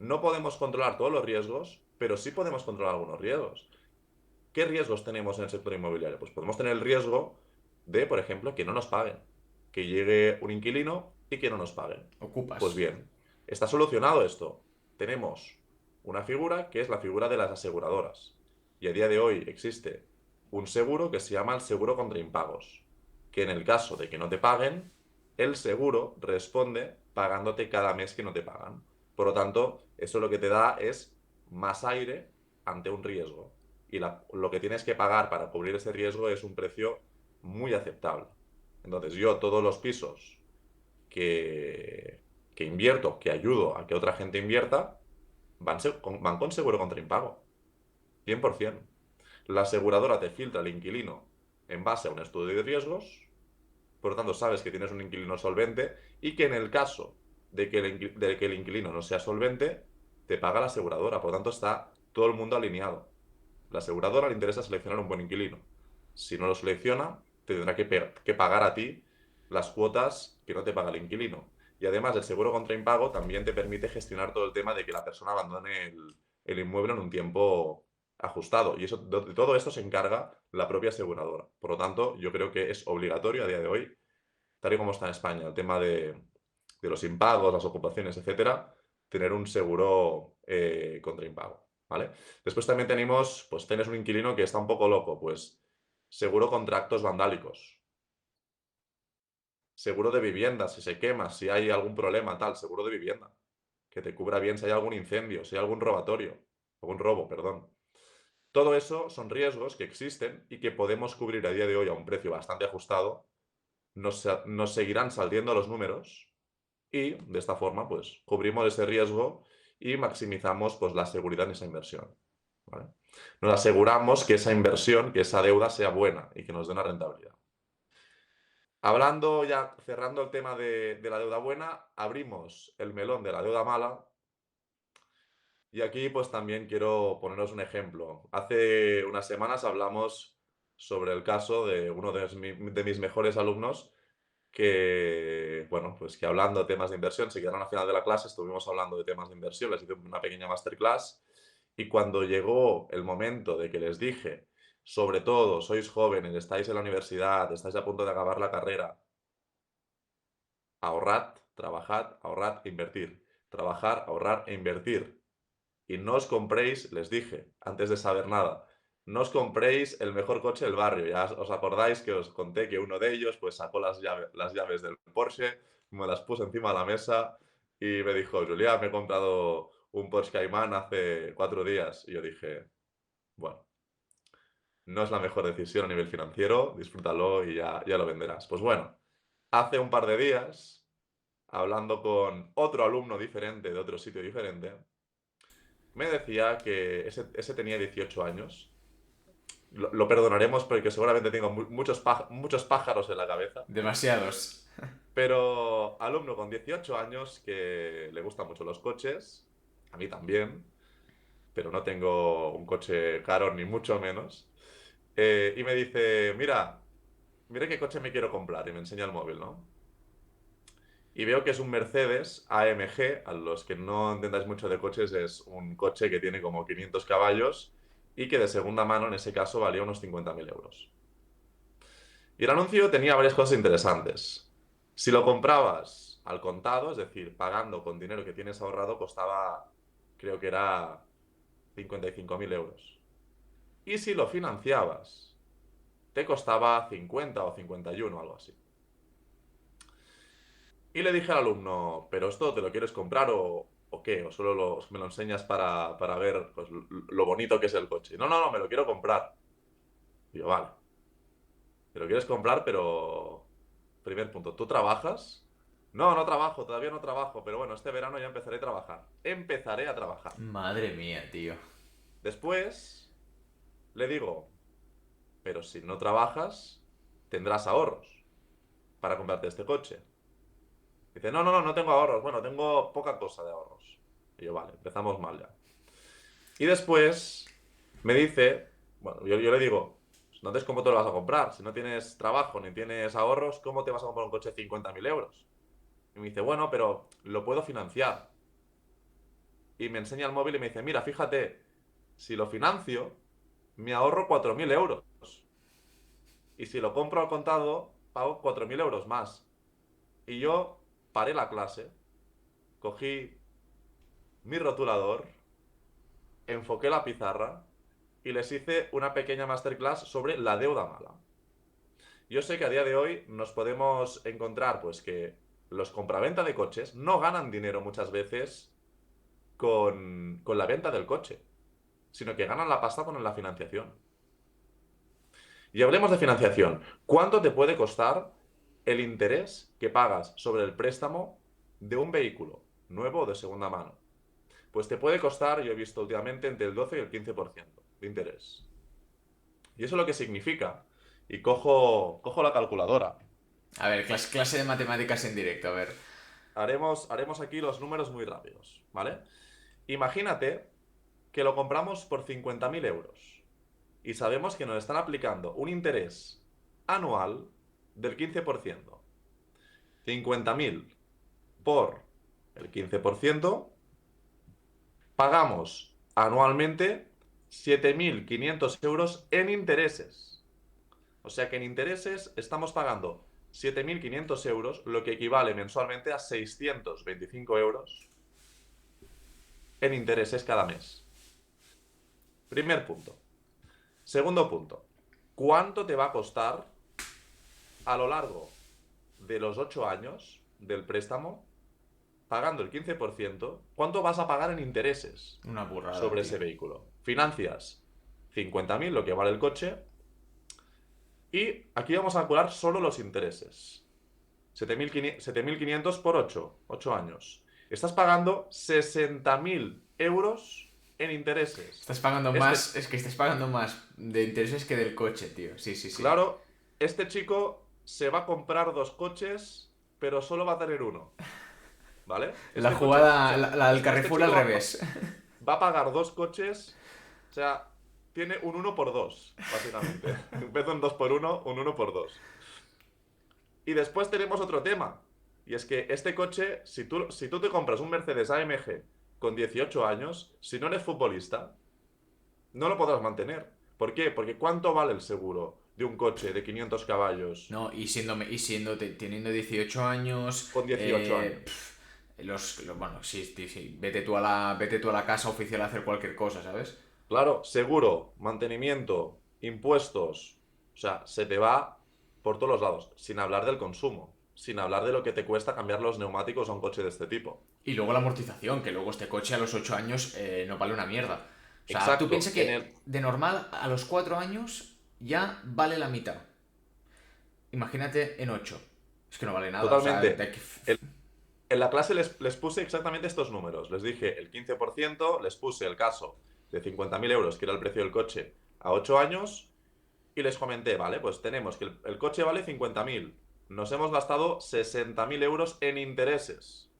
A: no podemos controlar todos los riesgos, pero sí podemos controlar algunos riesgos. ¿Qué riesgos tenemos en el sector inmobiliario? Pues podemos tener el riesgo de, por ejemplo, que no nos paguen, que llegue un inquilino y que no nos paguen. Pues
B: Ocupas.
A: bien, está solucionado esto. Tenemos una figura que es la figura de las aseguradoras. Y a día de hoy existe un seguro que se llama el seguro contra impagos, que en el caso de que no te paguen, el seguro responde pagándote cada mes que no te pagan. Por lo tanto, eso lo que te da es más aire ante un riesgo y lo que tienes que pagar para cubrir ese riesgo es un precio muy aceptable. Entonces yo todos los pisos que invierto, que ayudo a que otra gente invierta, van con seguro contra impago, 100%. La aseguradora te filtra el inquilino en base a un estudio de riesgos, por lo tanto sabes que tienes un inquilino solvente y que en el caso de que el inquilino no sea solvente, te paga la aseguradora, por lo tanto está todo el mundo alineado. La aseguradora le interesa seleccionar un buen inquilino. Si no lo selecciona, te tendrá que pagar a ti las cuotas que no te paga el inquilino. Y además, el seguro contra impago también te permite gestionar todo el tema de que la persona abandone el inmueble en un tiempo ajustado. Y eso, de todo esto se encarga la propia aseguradora. Por lo tanto, yo creo que es obligatorio a día de hoy, tal y como está en España, el tema de los impagos, las ocupaciones, etcétera, tener un seguro contra impago. ¿Vale? Después también tenemos, pues tienes un inquilino que está un poco loco, pues seguro contra actos vandálicos, seguro de vivienda, si se quema, si hay algún problema, tal, seguro de vivienda, que te cubra bien si hay algún incendio, si hay algún robatorio, algún robo, perdón. Todo eso son riesgos que existen y que podemos cubrir a día de hoy a un precio bastante ajustado. Nos seguirán saliendo los números y de esta forma, pues, cubrimos ese riesgo y maximizamos pues, la seguridad en esa inversión. ¿Vale? Nos aseguramos que esa inversión, que esa deuda sea buena y que nos dé una rentabilidad. Hablando ya, cerrando el tema de la deuda buena, abrimos el melón de la deuda mala. Y aquí pues también quiero poneros un ejemplo. Hace unas semanas hablamos sobre el caso de uno de mis mejores alumnos que, bueno, pues que hablando de temas de inversión, se quedaron al final de la clase, estuvimos hablando de temas de inversión, les hice una pequeña masterclass y cuando llegó el momento de que les dije, sobre todo, sois jóvenes, estáis en la universidad, estáis a punto de acabar la carrera, ahorrad, trabajad, ahorrad e invertir. Trabajar, ahorrar e invertir. Y no os compréis, les dije, antes de saber nada, no os compréis el mejor coche del barrio. Ya os acordáis que os conté que uno de ellos pues sacó las llaves del Porsche, me las puso encima de la mesa y me dijo, Julián, me he comprado un Porsche Cayman hace 4 días. Y yo dije, bueno, no es la mejor decisión a nivel financiero, disfrútalo y ya lo venderás. Pues bueno, hace un par de días, hablando con otro alumno diferente de otro sitio diferente, me decía que ese tenía 18 años. Lo perdonaremos porque seguramente tengo muchos pájaros en la cabeza.
B: Demasiados.
A: Pero alumno con 18 años que le gustan mucho los coches, a mí también, pero no tengo un coche caro ni mucho menos. Y me dice, mira qué coche me quiero comprar. Y me enseña el móvil, ¿no? Y veo que es un Mercedes AMG, a los que no entendáis mucho de coches, es un coche que tiene como 500 caballos y que de segunda mano en ese caso valía unos 50.000 euros. Y el anuncio tenía varias cosas interesantes. Si lo comprabas al contado, es decir, pagando con dinero que tienes ahorrado, costaba, creo que era 55.000 euros. Y si lo financiabas, te costaba 50 o 51, algo así. Y le dije al alumno, ¿pero esto te lo quieres comprar o qué? ¿O solo me lo enseñas para ver pues, lo bonito que es el coche? No, no, no, me lo quiero comprar. Digo, vale, te lo quieres comprar, pero... Primer punto, ¿tú trabajas? No, no trabajo, todavía no trabajo, pero bueno, este verano ya empezaré a trabajar. Empezaré a trabajar.
B: Madre mía, tío.
A: Después le digo, pero si no trabajas, tendrás ahorros para comprarte este coche. Dice, no, no, no, no tengo ahorros. Bueno, tengo poca cosa de ahorros. Y yo, vale, empezamos mal ya. Y después me dice, bueno, yo le digo, entonces, ¿cómo te lo vas a comprar? Si no tienes trabajo ni tienes ahorros, ¿cómo te vas a comprar un coche de 50.000 euros? Y me dice, bueno, pero lo puedo financiar. Y me enseña el móvil y me dice, mira, fíjate, si lo financio, me ahorro 4.000 euros. Y si lo compro al contado, pago 4.000 euros más. Y yo paré la clase, cogí mi rotulador, enfoqué la pizarra y les hice una pequeña masterclass sobre la deuda mala. Yo sé que a día de hoy nos podemos encontrar pues que los compraventa de coches no ganan dinero muchas veces con la venta del coche, sino que ganan la pasta con la financiación. Y hablemos de financiación. ¿Cuánto te puede costar el interés que pagas sobre el préstamo de un vehículo, nuevo o de segunda mano? Pues te puede costar, yo he visto últimamente, entre el 12 y el 15% de interés. ¿Y eso lo que significa? Y cojo la calculadora.
B: A ver, clase de matemáticas en directo, a ver.
A: Haremos aquí los números muy rápidos, ¿vale? Imagínate que lo compramos por 50.000 euros y sabemos que nos están aplicando un interés anual del 15%. 50.000 por el 15%, pagamos anualmente 7.500 euros en intereses. O sea que en intereses estamos pagando 7.500 euros, lo que equivale mensualmente a 625 euros en intereses cada mes. Primer punto. Segundo punto. ¿Cuánto te va a costar a lo largo de los 8 años del préstamo, pagando el 15%, cuánto vas a pagar en intereses
B: Una burrada,
A: sobre
B: tío.
A: ese vehículo? Financias 50.000, lo que vale el coche, y aquí vamos a calcular solo los intereses. 7.500 por 8 años. Estás pagando 60.000 euros en intereses.
B: Estás pagando
A: Este,
B: más, es que estás pagando más de intereses que del coche, tío. Sí, sí, sí.
A: claro, este chico se va a comprar dos coches, pero solo va a tener uno, ¿vale?
B: La
A: Este coche, o
B: jugada,
A: sea,
B: la del
A: este
B: Carrefour al
A: chico
B: revés.
A: va a pagar dos coches, o sea, tiene un uno por dos, básicamente. En vez de un 2 por uno, un uno por dos. Y después tenemos otro tema. Y es que este coche, si tú te compras un Mercedes AMG con 18 años, si no eres futbolista, no lo podrás mantener. ¿Por qué? Porque ¿cuánto vale el seguro de un coche de 500 caballos
B: No, teniendo 18 años,
A: con 18 años?
B: bueno, sí, sí, sí, vete tú a la casa oficial a hacer cualquier cosa, ¿sabes?
A: Claro, seguro, mantenimiento, impuestos. O sea, se te va por todos los lados. Sin hablar del consumo. Sin hablar de lo que te cuesta cambiar los neumáticos a un coche de este tipo.
B: Y luego la amortización, que luego este coche a los 8 años no vale una mierda. O sea, tú
A: Exacto.
B: piensas que de normal a los 4 años ya vale la mitad. Imagínate en 8. Es que no vale nada. O sea,
A: Totalmente. En la clase les puse exactamente estos números. Les dije el 15%, les puse el caso de 50.000 euros, que era el precio del coche, a 8 años, y les comenté, vale, pues tenemos que el coche vale 50.000. Nos hemos gastado 60.000 euros en intereses.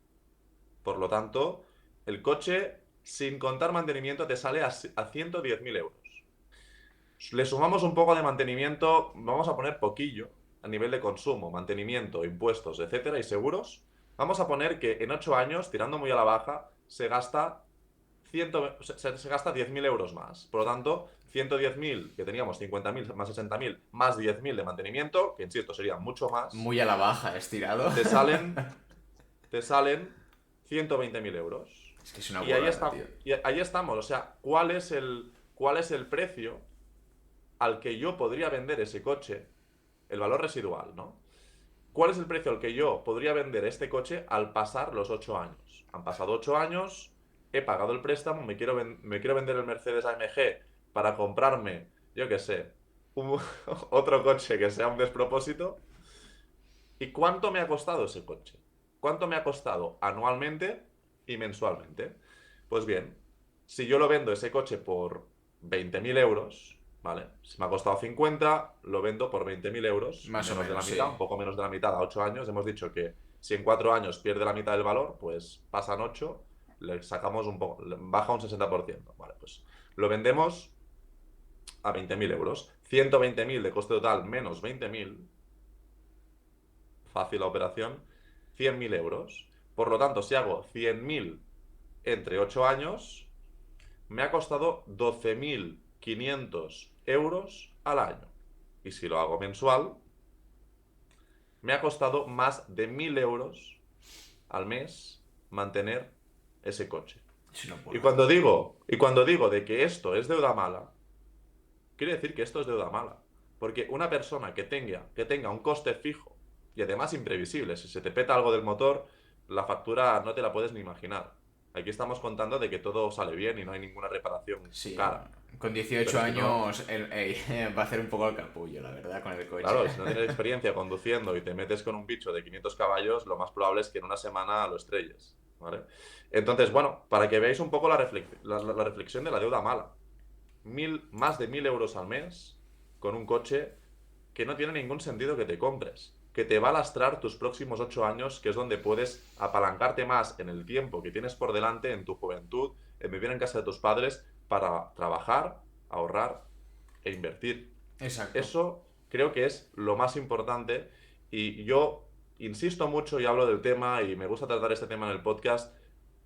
A: Por lo tanto, el coche, sin contar mantenimiento, te sale a 110.000 euros. Le sumamos un poco de mantenimiento, vamos a poner poquillo a nivel de consumo, mantenimiento, impuestos, etcétera, y seguros. Vamos a poner que en 8 años, tirando muy a la baja, se gasta 100, se gasta 10.000 euros más. Por lo tanto, 110.000, que teníamos 50.000 más 60.000, más 10.000 de mantenimiento, que insisto, sería mucho más,
B: muy a la baja, estirado.
A: te salen, te salen 120.000 euros.
B: Es que es una
A: Y ahí
B: burrada, tío.
A: está, y ahí estamos. O sea, ¿cuál es el precio al que yo podría vender ese coche? El valor residual, ¿no? ¿Cuál es el precio al que yo podría vender este coche al pasar los 8 años? Han pasado 8 años, he pagado el préstamo, me quiero vender el Mercedes AMG para comprarme, yo qué sé, otro coche que sea un despropósito. ¿Y cuánto me ha costado ese coche? ¿Cuánto me ha costado anualmente y mensualmente? Pues bien, si yo lo vendo ese coche por 20.000 euros, ¿vale? Si me ha costado 50, lo vendo por 20.000 euros,
B: Más o
A: menos de la
B: menos,
A: mitad,
B: sí.
A: un poco menos de la mitad a 8 años. Hemos dicho que si en 4 años pierde la mitad del valor, pues pasan 8, le sacamos un poco, baja un 60%. Vale, pues lo vendemos a 20.000 euros. 120.000 de coste total menos 20.000, fácil la operación, 100.000 euros. Por lo tanto, si hago 100.000 entre 8 años, me ha costado 12.500 euros al año. Y si lo hago mensual, me ha costado más de 1.000 euros al mes mantener ese coche.
B: Es una
A: Y
B: burrada.
A: cuando digo de que esto es deuda mala, quiere decir que esto es deuda mala. Porque una persona que tenga un coste fijo y además imprevisible, si se te peta algo del motor, la factura no te la puedes ni imaginar. Aquí estamos contando de que todo sale bien y no hay ninguna reparación
B: Sí, bueno,
A: cara.
B: con
A: Pero
B: 18
A: si no,
B: años va a hacer un poco el capullo, la verdad, con el coche.
A: claro, si no tienes experiencia conduciendo y te metes con un bicho de 500 caballos, lo más probable es que en una semana lo estrelles, ¿vale? Entonces, bueno, para que veáis un poco la reflexión de la deuda mala. Más de 1.000 euros al mes con un coche que no tiene ningún sentido que te compres, que te va a lastrar tus próximos 8 años, que es donde puedes apalancarte más en el tiempo que tienes por delante, en tu juventud, en vivir en casa de tus padres, para trabajar, ahorrar e invertir.
B: Exacto.
A: Eso creo que es lo más importante, y yo insisto mucho y hablo del tema y me gusta tratar este tema en el podcast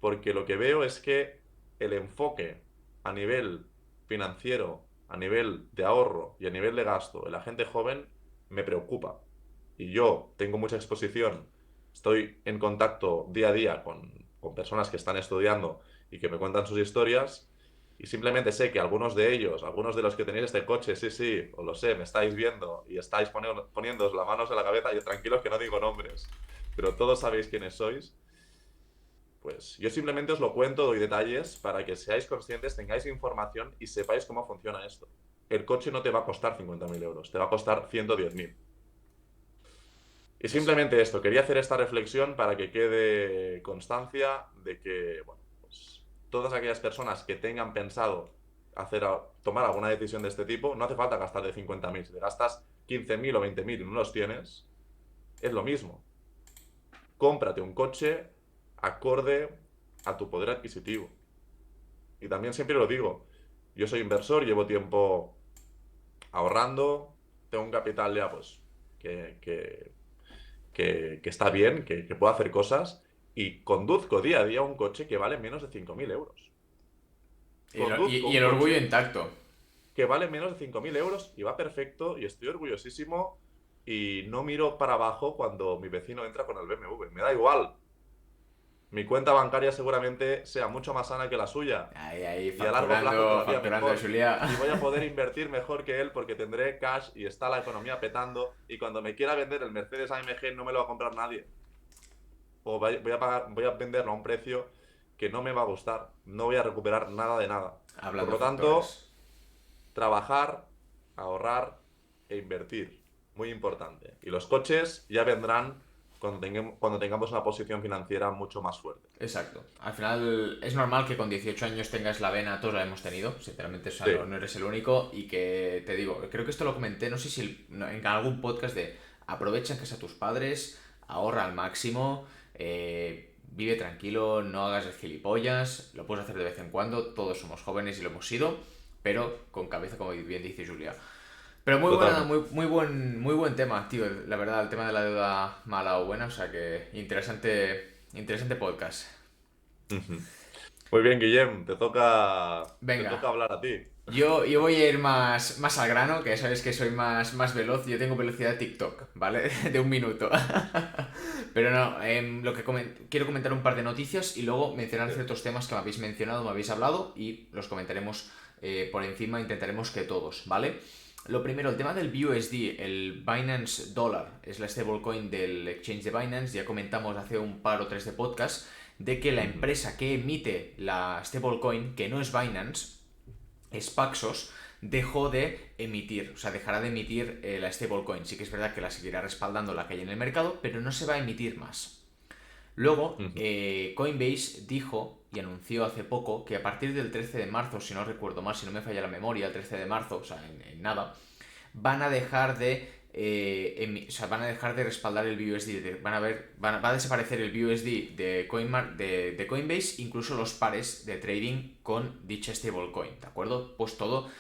A: porque lo que veo es que el enfoque a nivel financiero, a nivel de ahorro y a nivel de gasto en la gente joven me preocupa. Y yo tengo mucha exposición, estoy en contacto día a día con personas que están estudiando y que me cuentan sus historias. Y simplemente sé que algunos de ellos, algunos de los que tenéis este coche, sí, sí, os lo sé, me estáis viendo y estáis poniéndoos las manos en la cabeza, y tranquilos que no digo nombres, pero todos sabéis quiénes sois. Pues yo simplemente os lo cuento, doy detalles para que seáis conscientes, tengáis información y sepáis cómo funciona esto. El coche no te va a costar 50.000 euros, te va a costar 110.000. Y simplemente esto, quería hacer esta reflexión para que quede constancia de que, bueno, pues todas aquellas personas que tengan pensado tomar alguna decisión de este tipo, no hace falta gastar de 50.000. Si te gastas 15.000 o 20.000 y no los tienes, es lo mismo. Cómprate un coche acorde a tu poder adquisitivo. Y también siempre lo digo, yo soy inversor, llevo tiempo ahorrando, tengo un capital ya pues que está bien, que puedo hacer cosas y conduzco día a día un coche que vale menos de 5.000 euros. Conduzco
B: Y
A: un
B: el orgullo
A: coche
B: intacto.
A: que vale menos de 5.000 euros y va perfecto y estoy orgullosísimo y no miro para abajo cuando mi vecino entra con el BMW. Me da igual. Mi cuenta bancaria seguramente sea mucho más sana que la suya
B: Ahí,
A: y a largo plazo todavía
B: facturando,
A: mejor.
B: Julia.
A: Y voy a poder invertir mejor que él porque tendré cash y está la economía petando y cuando me quiera vender el Mercedes AMG no me lo va a comprar nadie. O voy a venderlo a un precio que no me va a gustar. No voy a recuperar nada de nada. Por
B: Hablando de
A: lo tanto,
B: factores.
A: trabajar, ahorrar e invertir. Muy importante. Y los coches ya vendrán cuando tengamos una posición financiera mucho más fuerte.
B: Exacto. Al final es normal que con 18 años tengas la vena, todos la hemos tenido, sinceramente, o sea,
A: Sí.
B: no eres el único y que te digo, creo que esto lo comenté, no sé si en algún podcast de aprovecha en casa a tus padres, ahorra al máximo, vive tranquilo, no hagas el gilipollas, lo puedes hacer de vez en cuando, todos somos jóvenes y lo hemos sido, pero con cabeza, como bien dice Julia. Pero
A: Totalmente.
B: muy buen tema, tío. La verdad, el tema de la deuda mala o buena, o sea que interesante podcast.
A: Ujú. Muy bien, Guillem, te toca
B: Venga,
A: hablar a ti.
B: yo voy a ir más al grano, que sabes que soy más veloz. Yo tengo velocidad TikTok, ¿vale? De 1 minuto. Pero no, quiero comentar un par de noticias y luego mencionar
A: Sí.
B: ciertos temas que me habéis mencionado, me habéis hablado y los comentaremos por encima, intentaremos que todos, ¿vale? Lo primero, el tema del BUSD, el Binance Dollar, es la stablecoin del exchange de Binance. Ya comentamos hace un par o tres de podcast de que la
A: Ujú.
B: empresa que emite la stablecoin, que no es Binance, es Paxos, dejó de emitir, o sea, dejará de emitir la stablecoin. Sí que es verdad que la seguirá respaldando la que hay en el mercado, pero no se va a emitir más. Luego,
A: Ujú.
B: Coinbase dijo y anunció hace poco que a partir del 13 de marzo, si no recuerdo mal, si no me falla la memoria, el 13 de marzo, o sea, en nada, van a dejar de o sea, van a dejar de respaldar el BUSD, va a desaparecer el BUSD de Coinbase, incluso los pares de trading con dicha stablecoin, ¿de acuerdo? Pues todo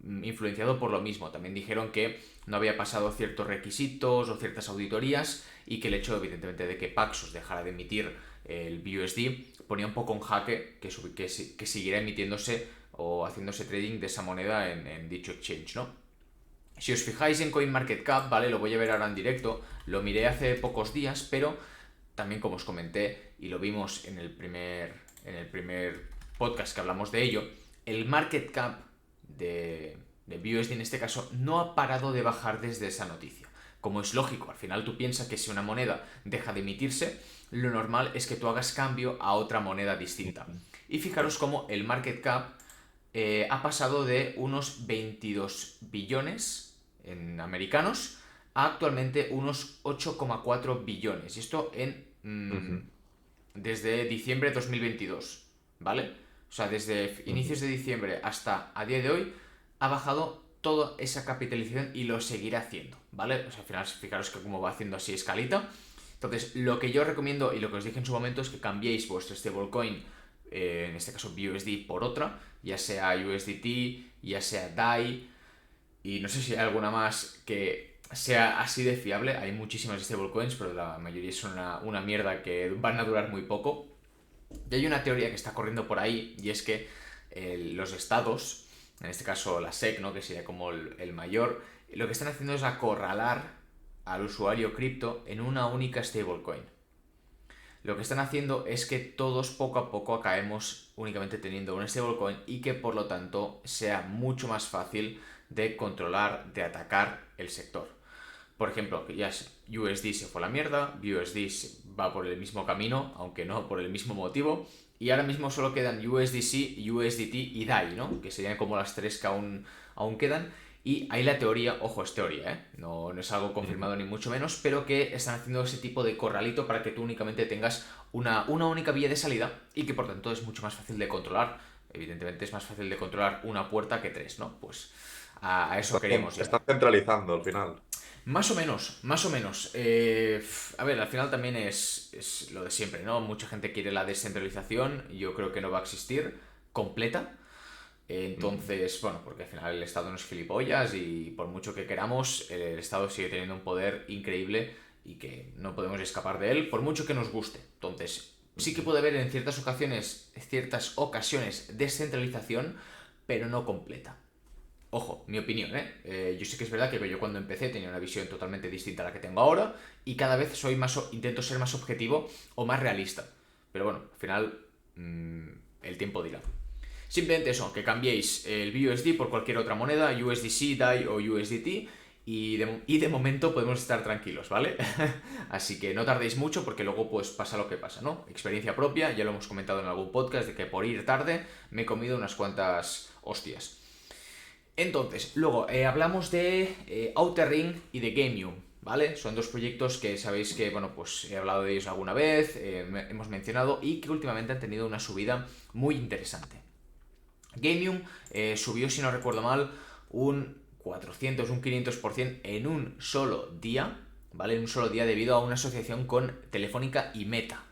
B: influenciado por lo mismo. También dijeron que no había pasado ciertos requisitos o ciertas auditorías y que el hecho, evidentemente, de que Paxos dejara de emitir el BUSD ponía un poco en jaque que siguiera emitiéndose o haciéndose trading de esa moneda en dicho exchange, ¿no? Si os fijáis en CoinMarketCap, ¿vale? Lo voy a ver ahora en directo. Lo miré hace pocos días, pero también como os comenté y lo vimos en el primer podcast que hablamos de ello, el market cap de BUSD en este caso no ha parado de bajar desde esa noticia. Como es lógico, al final tú piensas que si una moneda deja de emitirse, lo normal es que tú hagas cambio a otra moneda distinta.
A: Ujú.
B: Y fijaros cómo el market cap ha pasado de unos 22 billones en americanos a actualmente unos 8,4 billones. Y esto
A: Ujú.
B: desde diciembre de 2022, ¿vale? O sea, desde
A: Ujú.
B: inicios de diciembre hasta a día de hoy ha bajado toda esa capitalización y lo seguirá haciendo, ¿vale? O sea, al final fijaros que como va haciendo así escalita. Entonces, lo que yo recomiendo y lo que os dije en su momento es que cambiéis vuestro stablecoin, en este caso BUSD, por otra, ya sea USDT, ya sea DAI, y no sé si hay alguna más que sea así de fiable. Hay muchísimas stablecoins, pero la mayoría son una mierda que van a durar muy poco. Y hay una teoría que está corriendo por ahí, y es que los estados, en este caso la SEC, ¿no? Que sería como el mayor, lo que están haciendo es acorralar al usuario cripto en una única stablecoin. Lo que están haciendo es que todos poco a poco acabemos únicamente teniendo un stablecoin y que por lo tanto sea mucho más fácil de controlar, de atacar el sector. Por ejemplo, ya USD se fue a la mierda, BUSD va por el mismo camino, aunque no por el mismo motivo, y ahora mismo solo quedan USDC, USDT y DAI, ¿no? Que serían como las tres que aún quedan. Y ahí la teoría, ojo, es teoría, ¿eh? No es algo confirmado ni mucho menos, pero que están haciendo ese tipo de corralito para que tú únicamente tengas una única vía de salida y que por tanto es mucho más fácil de controlar. Evidentemente es más fácil de controlar una puerta que tres, ¿no? Pues a eso queríamos llegar.
A: Están centralizando al final.
B: Más o menos, más o menos. A ver, al final también es lo de siempre, ¿no? Mucha gente quiere la descentralización, yo creo que no va a existir completa. Entonces, bueno, porque al final el Estado no es gilipollas y por mucho que queramos, el Estado sigue teniendo un poder increíble y que no podemos escapar de él, por mucho que nos guste. Entonces, sí que puede haber en ciertas ocasiones descentralización, pero no completa. Ojo, mi opinión, ¿eh? Yo sé que es verdad que yo cuando empecé tenía una visión totalmente distinta a la que tengo ahora y cada vez intento ser más objetivo o más realista. Pero bueno, al final el tiempo dirá. Simplemente eso, que cambiéis el BUSD por cualquier otra moneda, USDC, DAI o USDT, y de momento podemos estar tranquilos, ¿vale? Así que no tardéis mucho porque luego pues pasa lo que pasa, ¿no? Experiencia propia, ya lo hemos comentado en algún podcast de que por ir tarde me he comido unas cuantas hostias. Entonces, luego hablamos de Outer Ring y de Gamium, ¿vale? Son dos proyectos que sabéis que, bueno, pues he hablado de ellos alguna vez, hemos mencionado y que últimamente han tenido una subida muy interesante. Gamium subió, si no recuerdo mal, un 400, un 500% en un solo día, ¿vale? En un solo día debido a una asociación con Telefónica y Meta.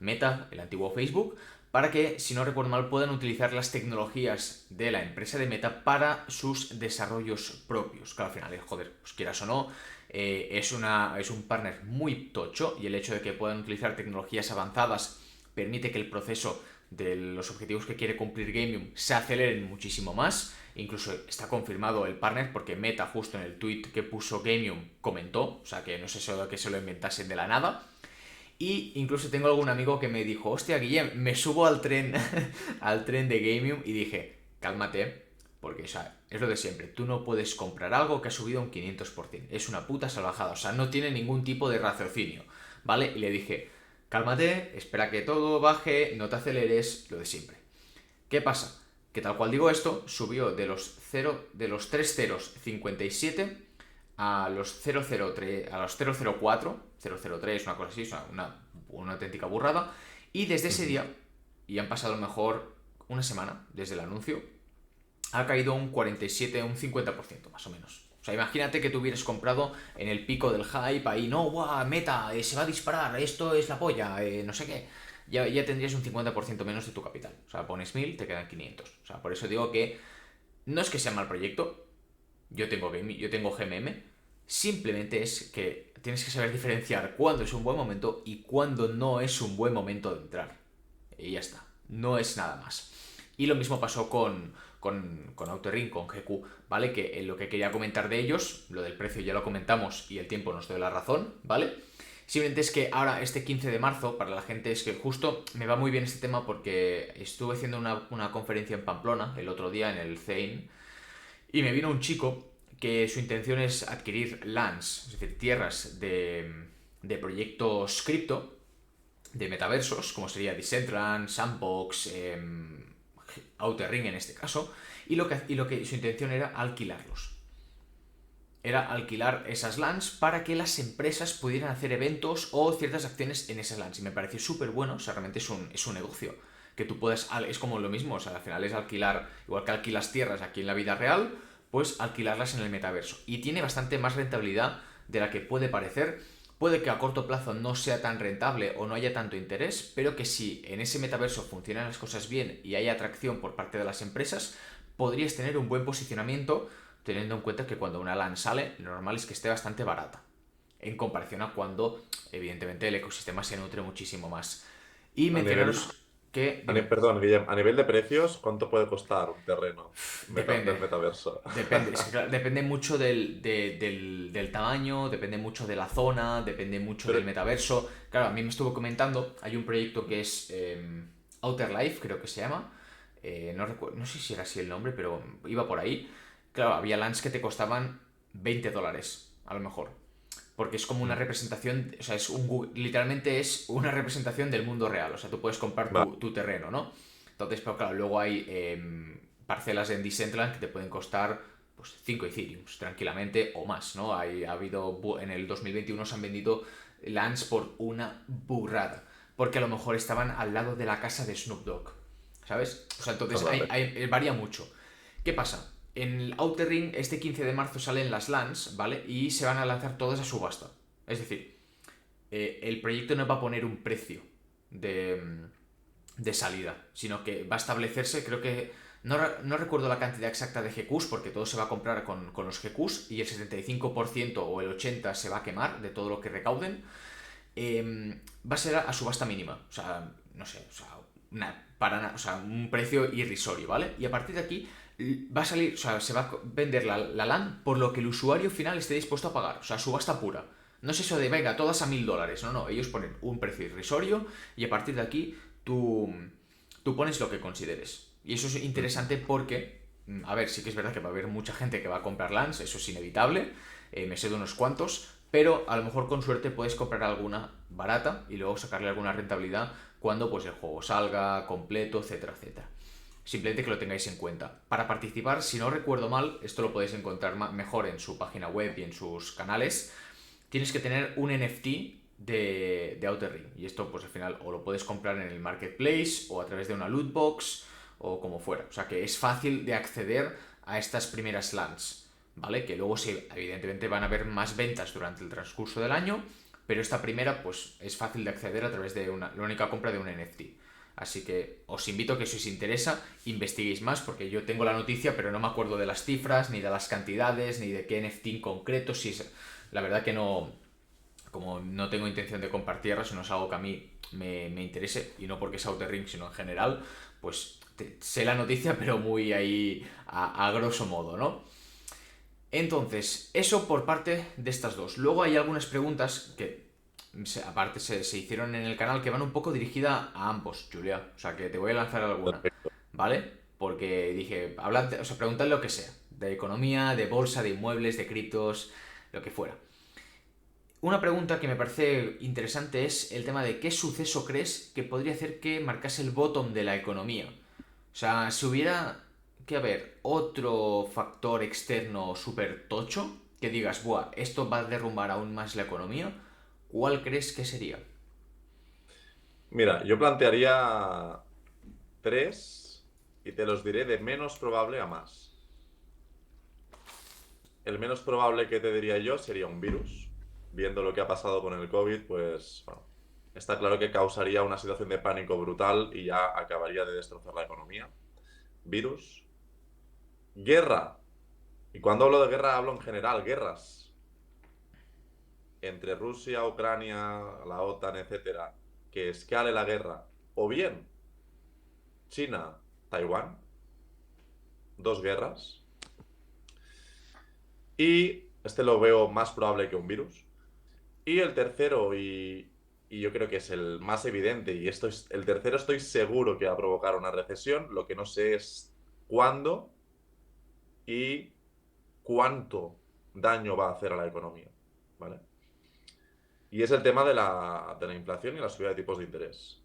B: Meta, el antiguo Facebook, para que, si no recuerdo mal, puedan utilizar las tecnologías de la empresa de Meta para sus desarrollos propios. Que al final, joder, pues quieras o no, es un partner muy tocho y el hecho de que puedan utilizar tecnologías avanzadas permite que el proceso de los objetivos que quiere cumplir Gamium se aceleren muchísimo más. Incluso está confirmado el partner porque Meta justo en el tweet que puso Gamium comentó, o sea que no es eso de que se lo inventasen de la nada. Y incluso tengo algún amigo que me dijo, hostia, Guillem, me subo al tren, al tren de Gamium y dije, cálmate, porque o sea, es lo de siempre, tú no puedes comprar algo que ha subido un 500%, es una puta salvajada, o sea, no tiene ningún tipo de raciocinio, ¿vale? Y le dije, cálmate, espera que todo baje, no te aceleres, lo de siempre. ¿Qué pasa? Que tal cual digo esto, subió de los 3 ceros 57 a los 003, a los 004, 003, una cosa así, una auténtica burrada. Y desde ese día, y han pasado a lo mejor una semana desde el anuncio, ha caído un 47, un 50% más o menos. O sea, imagínate que tú hubieras comprado en el pico del hype ahí, no, guau, Meta, se va a disparar, esto es la polla, no sé qué. Ya tendrías un 50% menos de tu capital. O sea, pones 1000, te quedan 500. O sea, por eso digo que no es que sea mal proyecto, yo tengo GMM, simplemente es que tienes que saber diferenciar cuándo es un buen momento y cuándo no es un buen momento de entrar. Y ya está, no es nada más. Y lo mismo pasó con Autoring, con GQ, ¿vale? Que lo que quería comentar de ellos, lo del precio ya lo comentamos y el tiempo nos dio la razón, ¿vale? Simplemente es que ahora, este 15 de marzo, para la gente es que justo me va muy bien este tema porque estuve haciendo una conferencia en Pamplona el otro día en el CEIN y me vino un chico que su intención es adquirir lands, es decir, tierras de proyectos cripto, de metaversos, como sería Decentraland, Sandbox, Outer Ring en este caso, y lo que su intención era alquilarlos. Era alquilar esas lands para que las empresas pudieran hacer eventos o ciertas acciones en esas lands. Y me pareció súper bueno, o sea, realmente es un negocio. Que tú puedes, es como lo mismo, o sea, al final es alquilar, igual que alquilas tierras aquí en la vida real, pues alquilarlas en el metaverso. Y tiene bastante más rentabilidad de la que puede parecer. Puede que a corto plazo no sea tan rentable o no haya tanto interés, pero que si en ese metaverso funcionan las cosas bien y hay atracción por parte de las empresas, podrías tener un buen posicionamiento teniendo en cuenta que cuando una LAN sale, lo normal es que esté bastante barata, en comparación a cuando, evidentemente, el ecosistema se nutre muchísimo más. Y
A: A nivel,
B: mencionaros que, dime,
A: Perdón, Guillem, a nivel de precios, ¿cuánto puede costar un terreno del
B: depende,
A: metaverso?
B: depende, es que, claro, depende mucho del tamaño, depende mucho de la zona, depende mucho
A: Pero,
B: del metaverso. Claro, a mí me estuvo comentando, hay un proyecto que es Outer Life, creo que se llama, no sé si era así el nombre, pero iba por ahí. Claro, había LANs que te costaban $20, a lo mejor. Porque es como una representación, o sea, literalmente es una representación del mundo real. O sea, tú puedes comprar
A: va,
B: tu terreno, ¿no? Entonces, pero claro, luego hay parcelas en Decentraland que te pueden costar pues 5 Ethereums, tranquilamente, o más, ¿no? En el 2021 se han vendido lands por una burrada, porque a lo mejor estaban al lado de la casa de Snoop Dogg, ¿sabes? O sea, entonces
A: Totalmente.
B: varía mucho. ¿Qué pasa? En el Outer Ring, este 15 de marzo salen las lands, ¿vale? Y se van a lanzar todas a subasta. Es decir, el proyecto no va a poner un precio de salida, sino que va a establecerse, creo que, no recuerdo la cantidad exacta de GQs, porque todo se va a comprar con los GQs y el 75% o el 80% se va a quemar de todo lo que recauden. Va a ser a subasta mínima, o sea, no sé, o sea, o sea, un precio irrisorio, ¿vale? Y a partir de aquí va a salir, o sea, se va a vender la LAN por lo que el usuario final esté dispuesto a pagar, o sea, subasta pura. No es eso de, venga, todas a $1000, no, ellos ponen un precio irrisorio y a partir de aquí tú, tú pones lo que consideres. Y eso es interesante porque, a ver, sí que es verdad que va a haber mucha gente que va a comprar LANs, eso es inevitable, me sé de unos cuantos, pero a lo mejor con suerte puedes comprar alguna barata y luego sacarle alguna rentabilidad cuando pues el juego salga completo, etcétera, etcétera. Simplemente que lo tengáis en cuenta. Para participar, si no recuerdo mal, esto lo podéis encontrar mejor en su página web y en sus canales, tienes que tener un NFT de Outer Ring. Y esto pues al final o lo puedes comprar en el marketplace o a través de una loot box o como fuera. O sea que es fácil de acceder a estas primeras lands, ¿vale? Que luego sí, evidentemente van a haber más ventas durante el transcurso del año, pero esta primera pues es fácil de acceder a través de la única compra de un NFT. Así que os invito a que si os interesa investiguéis más, porque yo tengo la noticia, pero no me acuerdo de las cifras, ni de las cantidades, ni de qué NFT en concreto. Si es, la verdad que no, como no tengo intención de compartirla, si no es algo que a mí me interese, y no porque sea Outer Ring, sino en general, pues sé la noticia, pero muy ahí a grosso modo, ¿no? Entonces, eso por parte de estas dos. Luego hay algunas preguntas que, aparte, se hicieron en el canal que van un poco dirigida a ambos, Julia. O sea, que te voy a lanzar alguna,
A: Perfecto.
B: ¿vale? Porque dije, hablad, o sea, preguntad lo que sea. De economía, de bolsa, de inmuebles, de criptos, lo que fuera. Una pregunta que me parece interesante es el tema de qué suceso crees que podría hacer que marcase el bottom de la economía. O sea, si hubiera que haber otro factor externo súper tocho, que digas, buah, esto va a derrumbar aún más la economía, ¿cuál crees que sería?
A: Mira, yo plantearía tres y te los diré de menos probable a más. El menos probable que te diría yo sería un virus. Viendo lo que ha pasado con el COVID, pues bueno, está claro que causaría una situación de pánico brutal y ya acabaría de destrozar la economía. Virus. Guerra. Y cuando hablo de guerra hablo en general, guerras entre Rusia, Ucrania, la OTAN, etcétera, que escale la guerra. O bien China, Taiwán, dos guerras. Y este lo veo más probable que un virus. Y el tercero, y yo creo que es el más evidente, y esto es el tercero, estoy seguro que va a provocar una recesión. Lo que no sé es cuándo y cuánto daño va a hacer a la economía. ¿Vale? Y es el tema de la inflación y la subida de tipos de interés.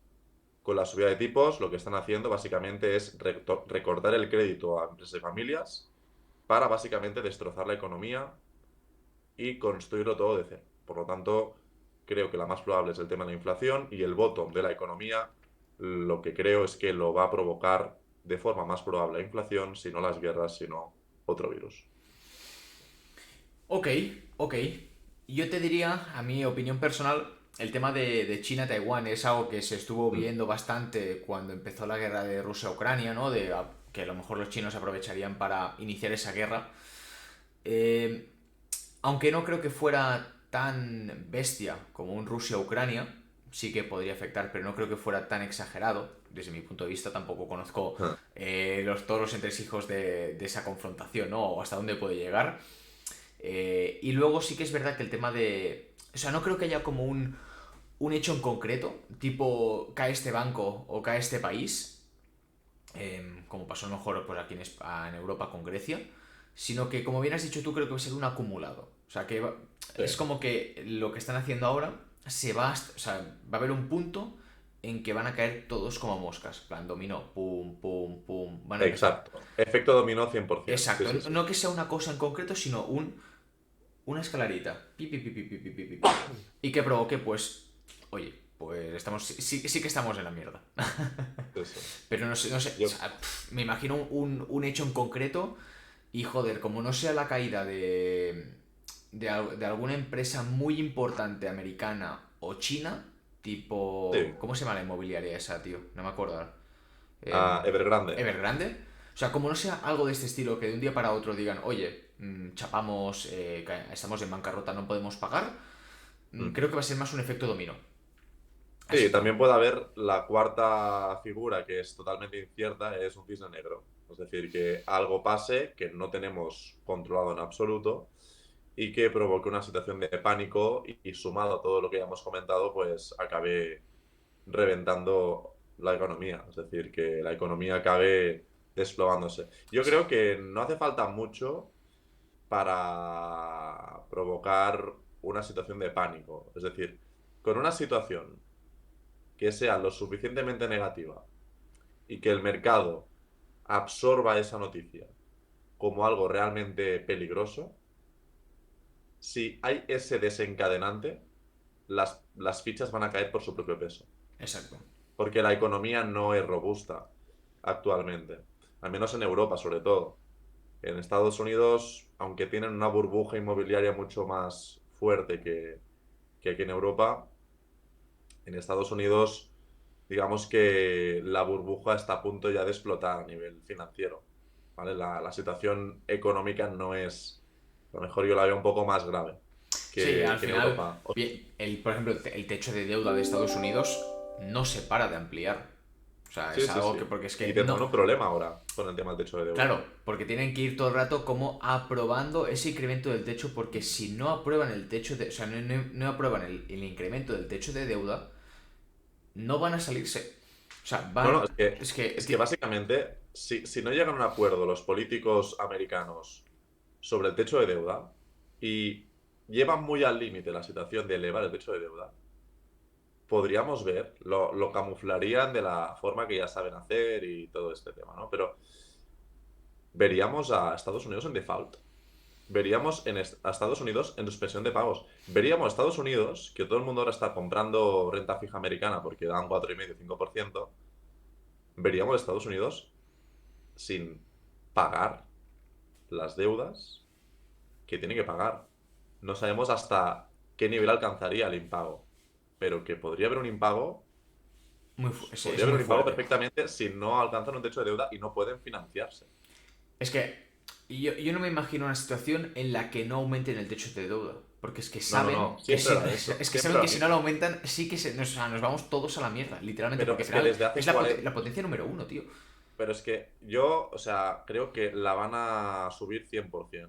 A: Con la subida de tipos, lo que están haciendo básicamente es recortar el crédito a empresas y familias para básicamente destrozar la economía y construirlo todo de cero. Por lo tanto, creo que la más probable es el tema de la inflación y el bottom de la economía. Lo que creo es que lo va a provocar de forma más probable la inflación, si no las guerras, sino otro virus.
B: Ok, ok. Yo te diría, a mi opinión personal, el tema de China-Taiwán es algo que se estuvo
A: Mm.
B: viendo bastante cuando empezó la guerra de Rusia-Ucrania, ¿no? Que a lo mejor los chinos aprovecharían para iniciar esa guerra. Eh, Aunque no creo que fuera tan bestia como un Rusia-Ucrania, sí que podría afectar, pero no creo que fuera tan exagerado. Desde mi punto de vista tampoco conozco todos los entresijos de esa confrontación, ¿no? O hasta dónde puede llegar. Y luego sí que es verdad que el tema de... O sea, no creo que haya como un hecho en concreto, tipo cae este banco o cae este país, como pasó a lo mejor pues, aquí en Europa con Grecia, sino que, como bien has dicho tú, creo que va a ser un acumulado. O sea, que
A: Sí.
B: es como que lo que están haciendo ahora o sea, va a haber un punto en que van a caer todos como moscas. En plan, dominó, pum, pum, pum. Van a empezar.
A: Exacto. Efecto dominó 100%. Sí,
B: Exacto.
A: sí, sí.
B: No que sea una cosa en concreto, sino una escalarita. Pi, pi, pi, pi, pi, pi, pi, pi, pi. Y que provoque, pues. Oye, pues estamos. Sí que estamos en la mierda.
A: Sí, sí.
B: Pero no sé, no sé. O
A: Yo,
B: sea, me imagino un hecho en concreto. Y joder, como no sea la caída de alguna empresa muy importante americana o china, tipo.
A: sí.
B: ¿Cómo se llama la inmobiliaria esa, tío? No me acuerdo ahora.
A: Evergrande.
B: Evergrande. O sea, como no sea algo de este estilo que de un día para otro digan, oye, chapamos, estamos en bancarrota, no podemos pagar,
A: Mm.
B: creo que va a ser más un efecto dominó.
A: Sí,
B: Así que,
A: también puede haber la cuarta figura que es totalmente incierta, es un cisne negro. Es decir, que algo pase que no tenemos controlado en absoluto y que provoque una situación de pánico y sumado a todo lo que ya hemos comentado, pues acabe reventando la economía. Es decir, que la economía acabe desplomándose. Yo creo que no hace falta mucho para provocar una situación de pánico. Es decir, con una situación que sea lo suficientemente negativa y que el mercado absorba esa noticia como algo realmente peligroso, si hay ese desencadenante, las fichas van a caer por su propio peso.
B: exacto.
A: Porque la economía no es robusta actualmente, al menos en Europa sobre todo. En Estados Unidos, aunque tienen una burbuja inmobiliaria mucho más fuerte que aquí en Europa, en Estados Unidos, digamos que la burbuja está a punto ya de explotar a nivel financiero. ¿Vale? La situación económica no es, a lo mejor yo la veo un poco más grave
B: Sí, al
A: que en
B: final,
A: Europa.
B: por ejemplo, el techo de deuda de Estados Unidos no se para de ampliar. O sea,
A: Sí,
B: es
A: sí,
B: algo
A: sí.
B: que, porque es
A: Y
B: que
A: tendrán
B: no.
A: un problema ahora con el tema del techo de deuda.
B: Claro, porque tienen que ir todo el rato como aprobando ese incremento del techo, porque si no aprueban el techo de, o sea, no aprueban el incremento del techo de deuda, no van a salirse. O sea,
A: No, no,
B: van. Es que.
A: es que básicamente, si no llegan a un acuerdo los políticos americanos sobre el techo de deuda y llevan muy al límite la situación de elevar el techo de deuda, podríamos ver, lo camuflarían de la forma que ya saben hacer y todo este tema, ¿no? Pero veríamos a Estados Unidos en default. Veríamos a Estados Unidos en suspensión de pagos. Veríamos a Estados Unidos, que todo el mundo ahora está comprando renta fija americana porque dan 4,5-5%. Veríamos a Estados Unidos sin pagar las deudas que tiene que pagar. No sabemos hasta qué nivel alcanzaría el impago, pero que podría haber un impago,
B: Es
A: podría haber
B: muy
A: un impago
B: fuerte.
A: perfectamente si no alcanzan un techo de deuda y no pueden financiarse.
B: Es que yo no me imagino una situación en la que no aumenten el techo de deuda. Porque es que
A: No, no,
B: saben
A: no,
B: que
A: siempre
B: si,
A: harán eso,
B: es que
A: siempre
B: saben que
A: harán
B: si no lo
A: eso.
B: aumentan, sí que o sea, nos vamos todos a la mierda, literalmente.
A: Pero
B: Porque al
A: es que
B: final
A: desde hace
B: es la
A: 40,
B: potencia número uno, tío.
A: pero es que yo, o sea, creo que la van a subir 100%.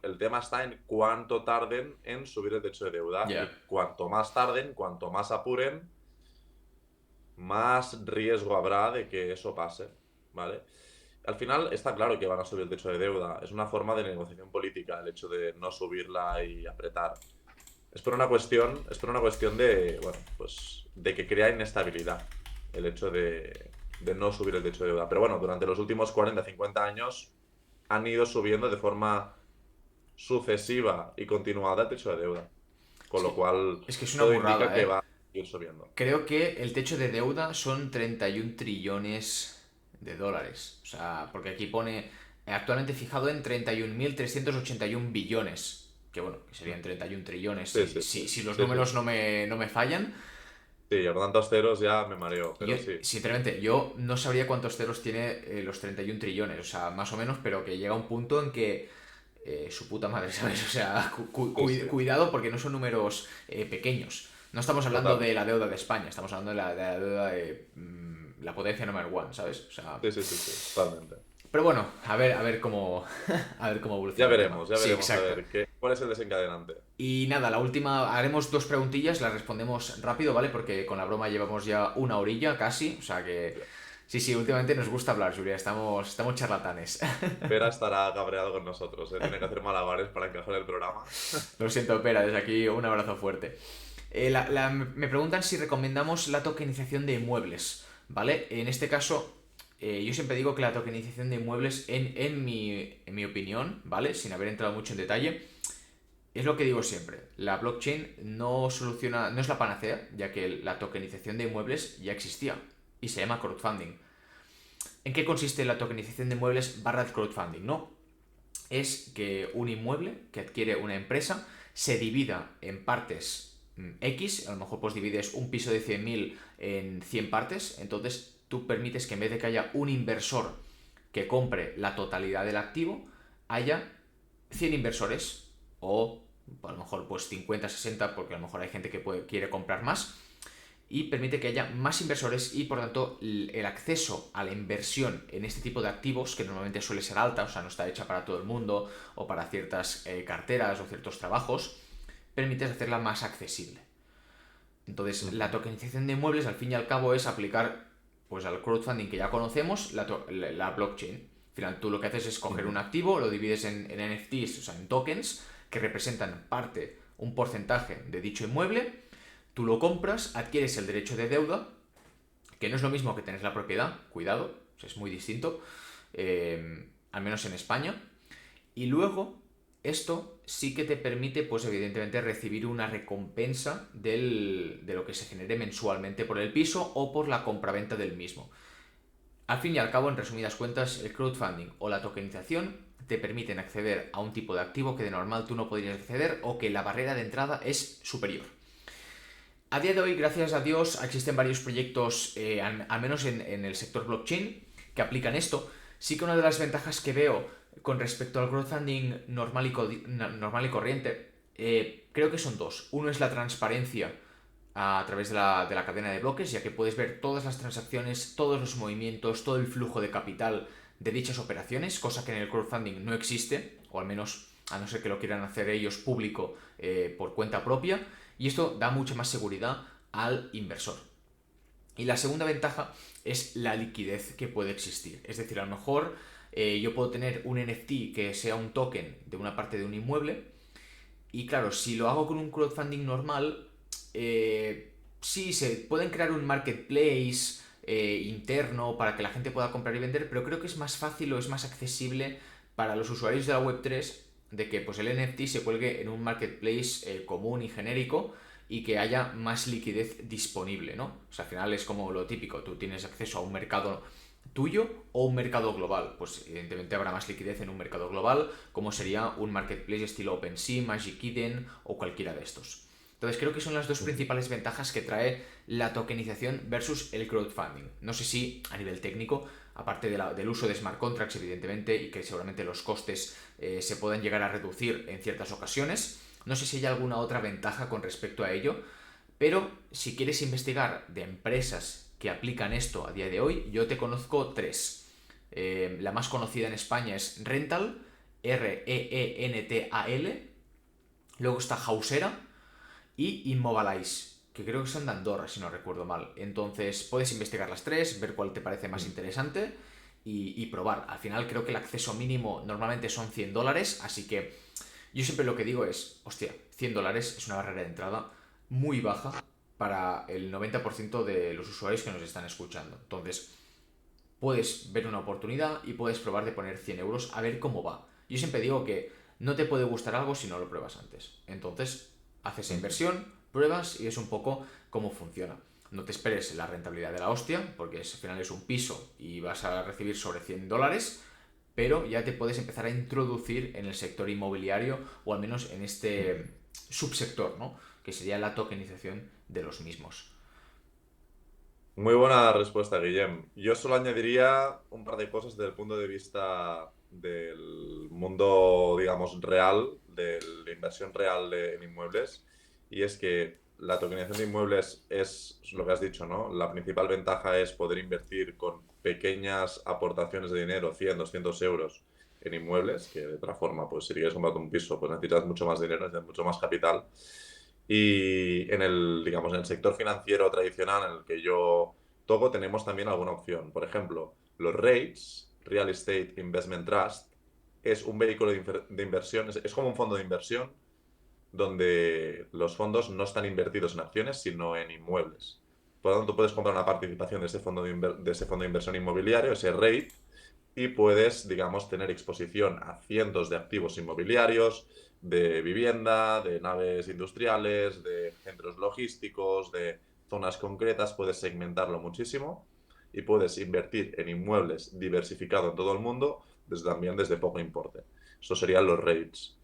A: El tema está en cuánto tarden en subir el techo de deuda
B: Ya.
A: y cuanto más tarden, cuanto más apuren, más riesgo habrá de que eso pase, ¿vale? Al final está claro que van a subir el techo de deuda. Es una forma de negociación política el hecho de no subirla y apretar. Es por una cuestión de, bueno, pues de que crea inestabilidad el hecho de no subir el techo de deuda. Pero bueno, durante los últimos 40-50 años han ido subiendo de forma sucesiva y continuada el techo de deuda. Con
B: Es
A: lo
B: que
A: cual,
B: es, que es una
A: todo indica
B: burrada,
A: que
B: ¿eh?
A: va a ir subiendo.
B: Creo que el techo de deuda son 31 trillones de dólares. O sea, porque aquí pone actualmente fijado en 31.381 billones. Que bueno, que serían 31 trillones
A: Sí,
B: si,
A: sí, sí.
B: si los
A: Sí, sí.
B: números no me fallan.
A: Sí, con tantos ceros ya me mareo,
B: Y yo,
A: pero sí.
B: sinceramente, yo no sabría cuántos ceros tiene los 31 trillones. O sea, más o menos, pero que llega un punto en que su puta madre, ¿sabes? O sea,
A: Sí, sí.
B: cuidado porque no son números pequeños. No estamos hablando de
A: Totalmente.
B: la deuda de España, estamos hablando de la deuda de la potencia number one, ¿sabes? O sea,
A: Sí, sí, sí, sí, totalmente.
B: pero bueno, a ver cómo, a ver cómo evoluciona el tema.
A: Ya
B: Sí,
A: veremos a
B: exacto.
A: ver cuál es el desencadenante.
B: Y nada, la última, haremos dos preguntillas, las respondemos rápido, ¿vale? Porque con la broma llevamos ya una horilla casi, o sea que...
A: Hostia.
B: Sí, sí, últimamente nos gusta hablar, Julia, estamos charlatanes.
A: Pera estará cabreado con nosotros, ¿eh? Tiene que hacer malabares para encajar el programa.
B: Lo siento, Pera, desde aquí un abrazo fuerte. Me preguntan si recomendamos la tokenización de inmuebles, ¿vale? En este caso, yo siempre digo que la tokenización de inmuebles, en mi opinión, ¿vale? Sin haber entrado mucho en detalle, es lo que digo siempre. La blockchain no soluciona, no es la panacea, ya que la tokenización de inmuebles ya existía y se llama crowdfunding. ¿En qué consiste la tokenización de inmuebles barra el crowdfunding? No, es que un inmueble que adquiere una empresa se divida en partes X, a lo mejor pues divides un piso de 100.000 en 100 partes, entonces tú permites que en vez de que haya un inversor que compre la totalidad del activo, haya 100 inversores o a lo mejor pues 50, 60, porque a lo mejor hay gente que quiere comprar más, y permite que haya más inversores y por tanto el acceso a la inversión en este tipo de activos, que normalmente suele ser alta, o sea, no está hecha para todo el mundo o para ciertas carteras o ciertos trabajos, permite hacerla más accesible. Entonces, la tokenización de inmuebles al fin y al cabo es aplicar pues al crowdfunding que ya conocemos, la blockchain. Al final, tú lo que haces es coger un activo, lo divides en NFTs, o sea, en tokens, que representan un porcentaje de dicho inmueble. Tú lo compras, adquieres el derecho de deuda, que no es lo mismo que tener la propiedad, cuidado, es muy distinto, al menos en España. Y luego, esto sí que te permite, pues evidentemente, recibir una recompensa de lo que se genere mensualmente por el piso o por la compraventa del mismo. Al fin y al cabo, en resumidas cuentas, el crowdfunding o la tokenización te permiten acceder a un tipo de activo que de normal tú no podrías acceder o que la barrera de entrada es superior. A día de hoy, gracias a Dios, existen varios proyectos, al menos en el sector blockchain, que aplican esto. Sí que una de las ventajas que veo con respecto al crowdfunding normal y corriente, creo que son dos. Uno es la transparencia a través de la cadena de bloques, ya que puedes ver todas las transacciones, todos los movimientos, todo el flujo de capital de dichas operaciones, cosa que en el crowdfunding no existe, o al menos a no ser que lo quieran hacer ellos público por cuenta propia, y esto da mucha más seguridad al inversor. Y la segunda ventaja es la liquidez que puede existir. Es decir, a lo mejor yo puedo tener un NFT que sea un token de una parte de un inmueble, y claro, si lo hago con un crowdfunding normal, sí, se pueden crear un marketplace interno para que la gente pueda comprar y vender, pero creo que es más fácil o es más accesible para los usuarios de la Web3 de que pues, el NFT se cuelgue en un marketplace común y genérico y que haya más liquidez disponible, ¿no? O sea, al final es como lo típico, tú tienes acceso a un mercado tuyo o un mercado global. Pues evidentemente habrá más liquidez en un mercado global, como sería un marketplace estilo OpenSea, Magic Eden o cualquiera de estos. Entonces creo que son las dos principales ventajas que trae la tokenización versus el crowdfunding. No sé si a nivel técnico, aparte del uso de smart contracts, evidentemente, y que seguramente los costes se puedan llegar a reducir en ciertas ocasiones, no sé si hay alguna otra ventaja con respecto a ello, pero si quieres investigar de empresas que aplican esto a día de hoy, yo te conozco tres. La más conocida en España es Rental, Reental. Luego está Hausera y Immobilize, que creo que son de Andorra, si no recuerdo mal. Entonces puedes investigar las tres, ver cuál te parece más interesante y probar. Al final creo que el acceso mínimo normalmente son $100, así que yo siempre lo que digo es, hostia, $100 es una barrera de entrada muy baja para el 90% de los usuarios que nos están escuchando. Entonces, puedes ver una oportunidad y puedes probar de poner 100 euros a ver cómo va. Yo siempre digo que no te puede gustar algo si no lo pruebas antes. Entonces, haces esa inversión, pruebas y es un poco cómo funciona. No te esperes la rentabilidad de la hostia, porque al final es un piso y vas a recibir sobre $100, pero ya te puedes empezar a introducir en el sector inmobiliario o al menos en este subsector, ¿no? Que sería la tokenización de los mismos.
A: Muy buena respuesta, Guillem. Yo solo añadiría un par de cosas desde el punto de vista del mundo, digamos, real, de la inversión real en inmuebles. Y es que la tokenización de inmuebles es lo que has dicho, ¿no? La principal ventaja es poder invertir con pequeñas aportaciones de dinero, 100, 200 euros, en inmuebles, que de otra forma, pues si quieres comprarte un piso, pues necesitas mucho más dinero, necesitas mucho más capital. Y en el, digamos, en el sector financiero tradicional en el que yo toco, tenemos también alguna opción. Por ejemplo, los REITs, Real Estate Investment Trust, es un vehículo de inversión, es como un fondo de inversión, donde los fondos no están invertidos en acciones, sino en inmuebles. Por lo tanto, tú puedes comprar una participación de ese fondo de inversión inmobiliario, ese REIT, y puedes, digamos, tener exposición a cientos de activos inmobiliarios, de vivienda, de naves industriales, de centros logísticos, de zonas concretas, puedes segmentarlo muchísimo y puedes invertir en inmuebles diversificado en todo el mundo, también desde poco importe. Eso serían los REITs.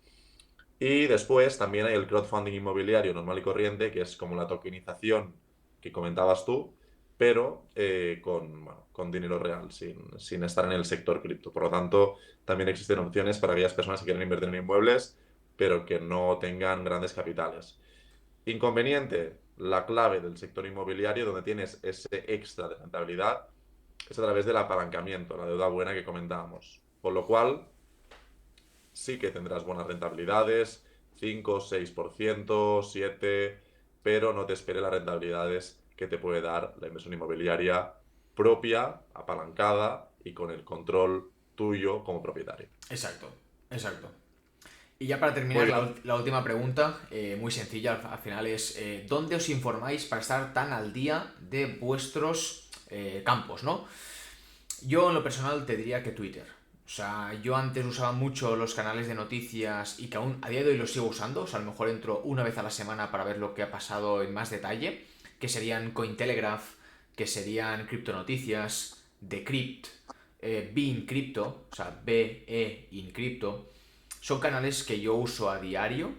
A: Y después también hay el crowdfunding inmobiliario normal y corriente, que es como la tokenización que comentabas tú, pero bueno, con dinero real, sin estar en el sector cripto. Por lo tanto, también existen opciones para aquellas personas que quieren invertir en inmuebles, pero que no tengan grandes capitales. Inconveniente, la clave del sector inmobiliario, donde tienes ese extra de rentabilidad, es a través del apalancamiento, la deuda buena que comentábamos. Con lo cual, sí que tendrás buenas rentabilidades, 5, 6%, 7%, pero no te espere las rentabilidades que te puede dar la inversión inmobiliaria propia, apalancada y con el control tuyo como propietario.
B: Exacto, exacto. Y ya para
A: Muy
B: terminar,
A: bien.
B: la última pregunta, muy sencilla al final es, ¿dónde os informáis para estar tan al día de vuestros campos, ¿no? Yo en lo personal te diría que Twitter. O sea, yo antes usaba mucho los canales de noticias y que aún a día de hoy los sigo usando. O sea, a lo mejor entro una vez a la semana para ver lo que ha pasado en más detalle. Que serían Cointelegraph, que serían Criptonoticias, Decrypt, Bein Crypto, o sea, BE in Crypto. Son canales que yo uso a diario,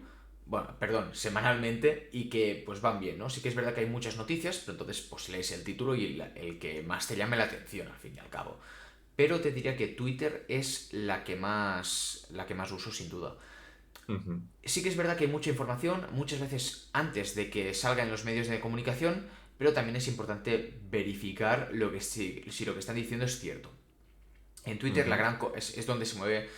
B: bueno, perdón, semanalmente y que pues van bien, ¿no? Sí que es verdad que hay muchas noticias, pero entonces pues lees el título y el que más te llame la atención al fin y al cabo. Pero te diría que Twitter es la que más uso sin duda.
A: Ujú,
B: Sí que es verdad que hay mucha información, muchas veces antes de que salga en los medios de comunicación, pero también es importante verificar lo que si lo que están diciendo es cierto. En Twitter
A: ujú.
B: es donde se mueve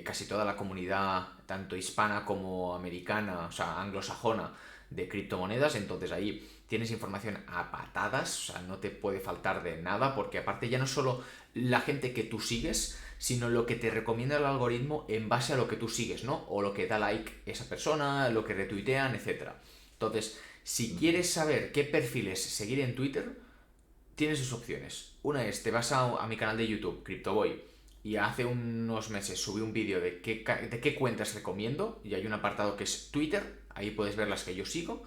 B: casi toda la comunidad, tanto hispana como americana, o sea, anglosajona, de criptomonedas. Entonces ahí tienes información a patadas, o sea, no te puede faltar de nada, porque aparte ya no solo la gente que tú sigues, sino lo que te recomienda el algoritmo en base a lo que tú sigues, ¿no? O lo que da like esa persona, lo que retuitean, etcétera. Entonces, si
A: Ujú.
B: quieres saber qué perfiles seguir en Twitter, tienes dos opciones. Una es, te vas a mi canal de YouTube, CryptoBoy, y hace unos meses subí un vídeo de qué cuentas recomiendo, y hay un apartado que es Twitter, ahí puedes ver las que yo sigo,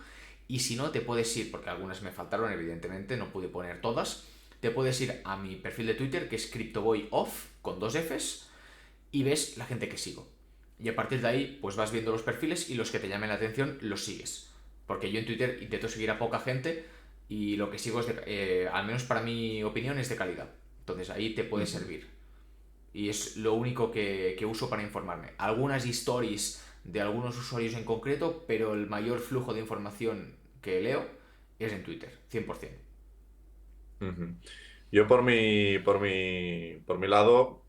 B: y si no, te puedes ir, porque algunas me faltaron, evidentemente, no pude poner todas, te puedes ir a mi perfil de Twitter, que es CryptoBoyOff, con dos Fs, y ves la gente que sigo. Y a partir de ahí, pues vas viendo los perfiles y los que te llamen la atención los sigues. Porque yo en Twitter intento seguir a poca gente y lo que sigo es, al menos para mi opinión, es de calidad. Entonces ahí te puede
A: Ujú.
B: servir. Y es lo único que uso para informarme. Algunas stories de algunos usuarios en concreto, pero el mayor flujo de información que leo es en Twitter, 100%.
A: Ujú. Yo por mi lado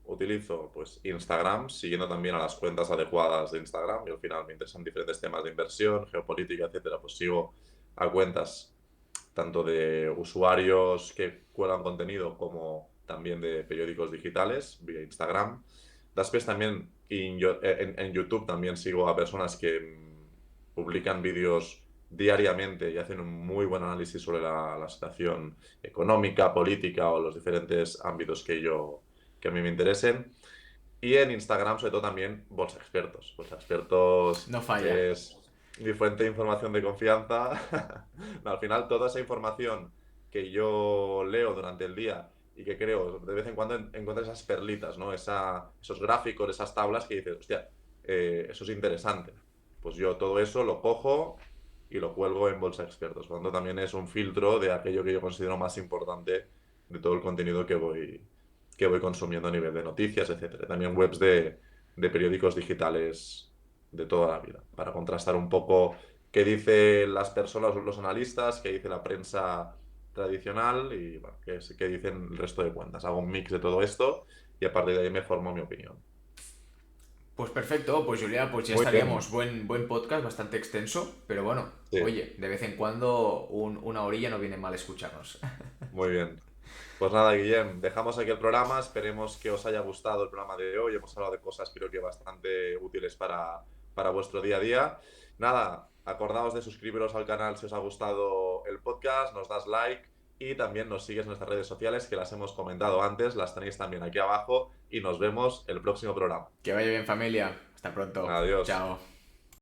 A: utilizo pues Instagram, siguiendo también a las cuentas adecuadas de Instagram y al final me interesan diferentes temas de inversión, geopolítica, etcétera, pues sigo a cuentas tanto de usuarios que cuelan contenido como también de periódicos digitales vía Instagram. Después también en YouTube también sigo a personas que publican vídeos diariamente y hacen un muy buen análisis sobre la situación económica, política o los diferentes ámbitos que a mí me interesen. Y en Instagram, sobre todo también, Bolsa Expertos. Bolsa Expertos
B: No falla.
A: es mi fuente de información de confianza. No, al final, toda esa información que yo leo durante el día y que creo, de vez en cuando encuentras esas perlitas, ¿no? Esos gráficos, esas tablas que dices, hostia, eso es interesante. Pues yo todo eso lo cojo y lo cuelgo en Bolsa Expertos. Por lo tanto, también es un filtro de aquello que yo considero más importante de todo el contenido que voy consumiendo a nivel de noticias, etcétera. También webs de periódicos digitales de toda la vida, para contrastar un poco qué dicen las personas, los analistas, qué dice la prensa tradicional y bueno, qué dicen el resto de cuentas. Hago un mix de todo esto y a partir de ahí me formo mi opinión.
B: Pues perfecto, pues Julia, pues ya
A: Muy
B: estaríamos.
A: bien,
B: Buen podcast, bastante extenso, pero bueno,
A: sí,
B: oye, de vez en cuando una orilla no viene mal escucharnos.
A: muy bien. Pues nada, Guillem, dejamos aquí el programa. Esperemos que os haya gustado el programa de hoy. Hemos hablado de cosas creo que bastante útiles para vuestro día a día. Nada, acordaos de suscribiros al canal si os ha gustado el podcast, nos das like y también nos sigues en nuestras redes sociales que las hemos comentado antes, las tenéis también aquí abajo y nos vemos el próximo programa.
B: Que vaya bien, familia. Hasta pronto.
A: Adiós.
B: Chao.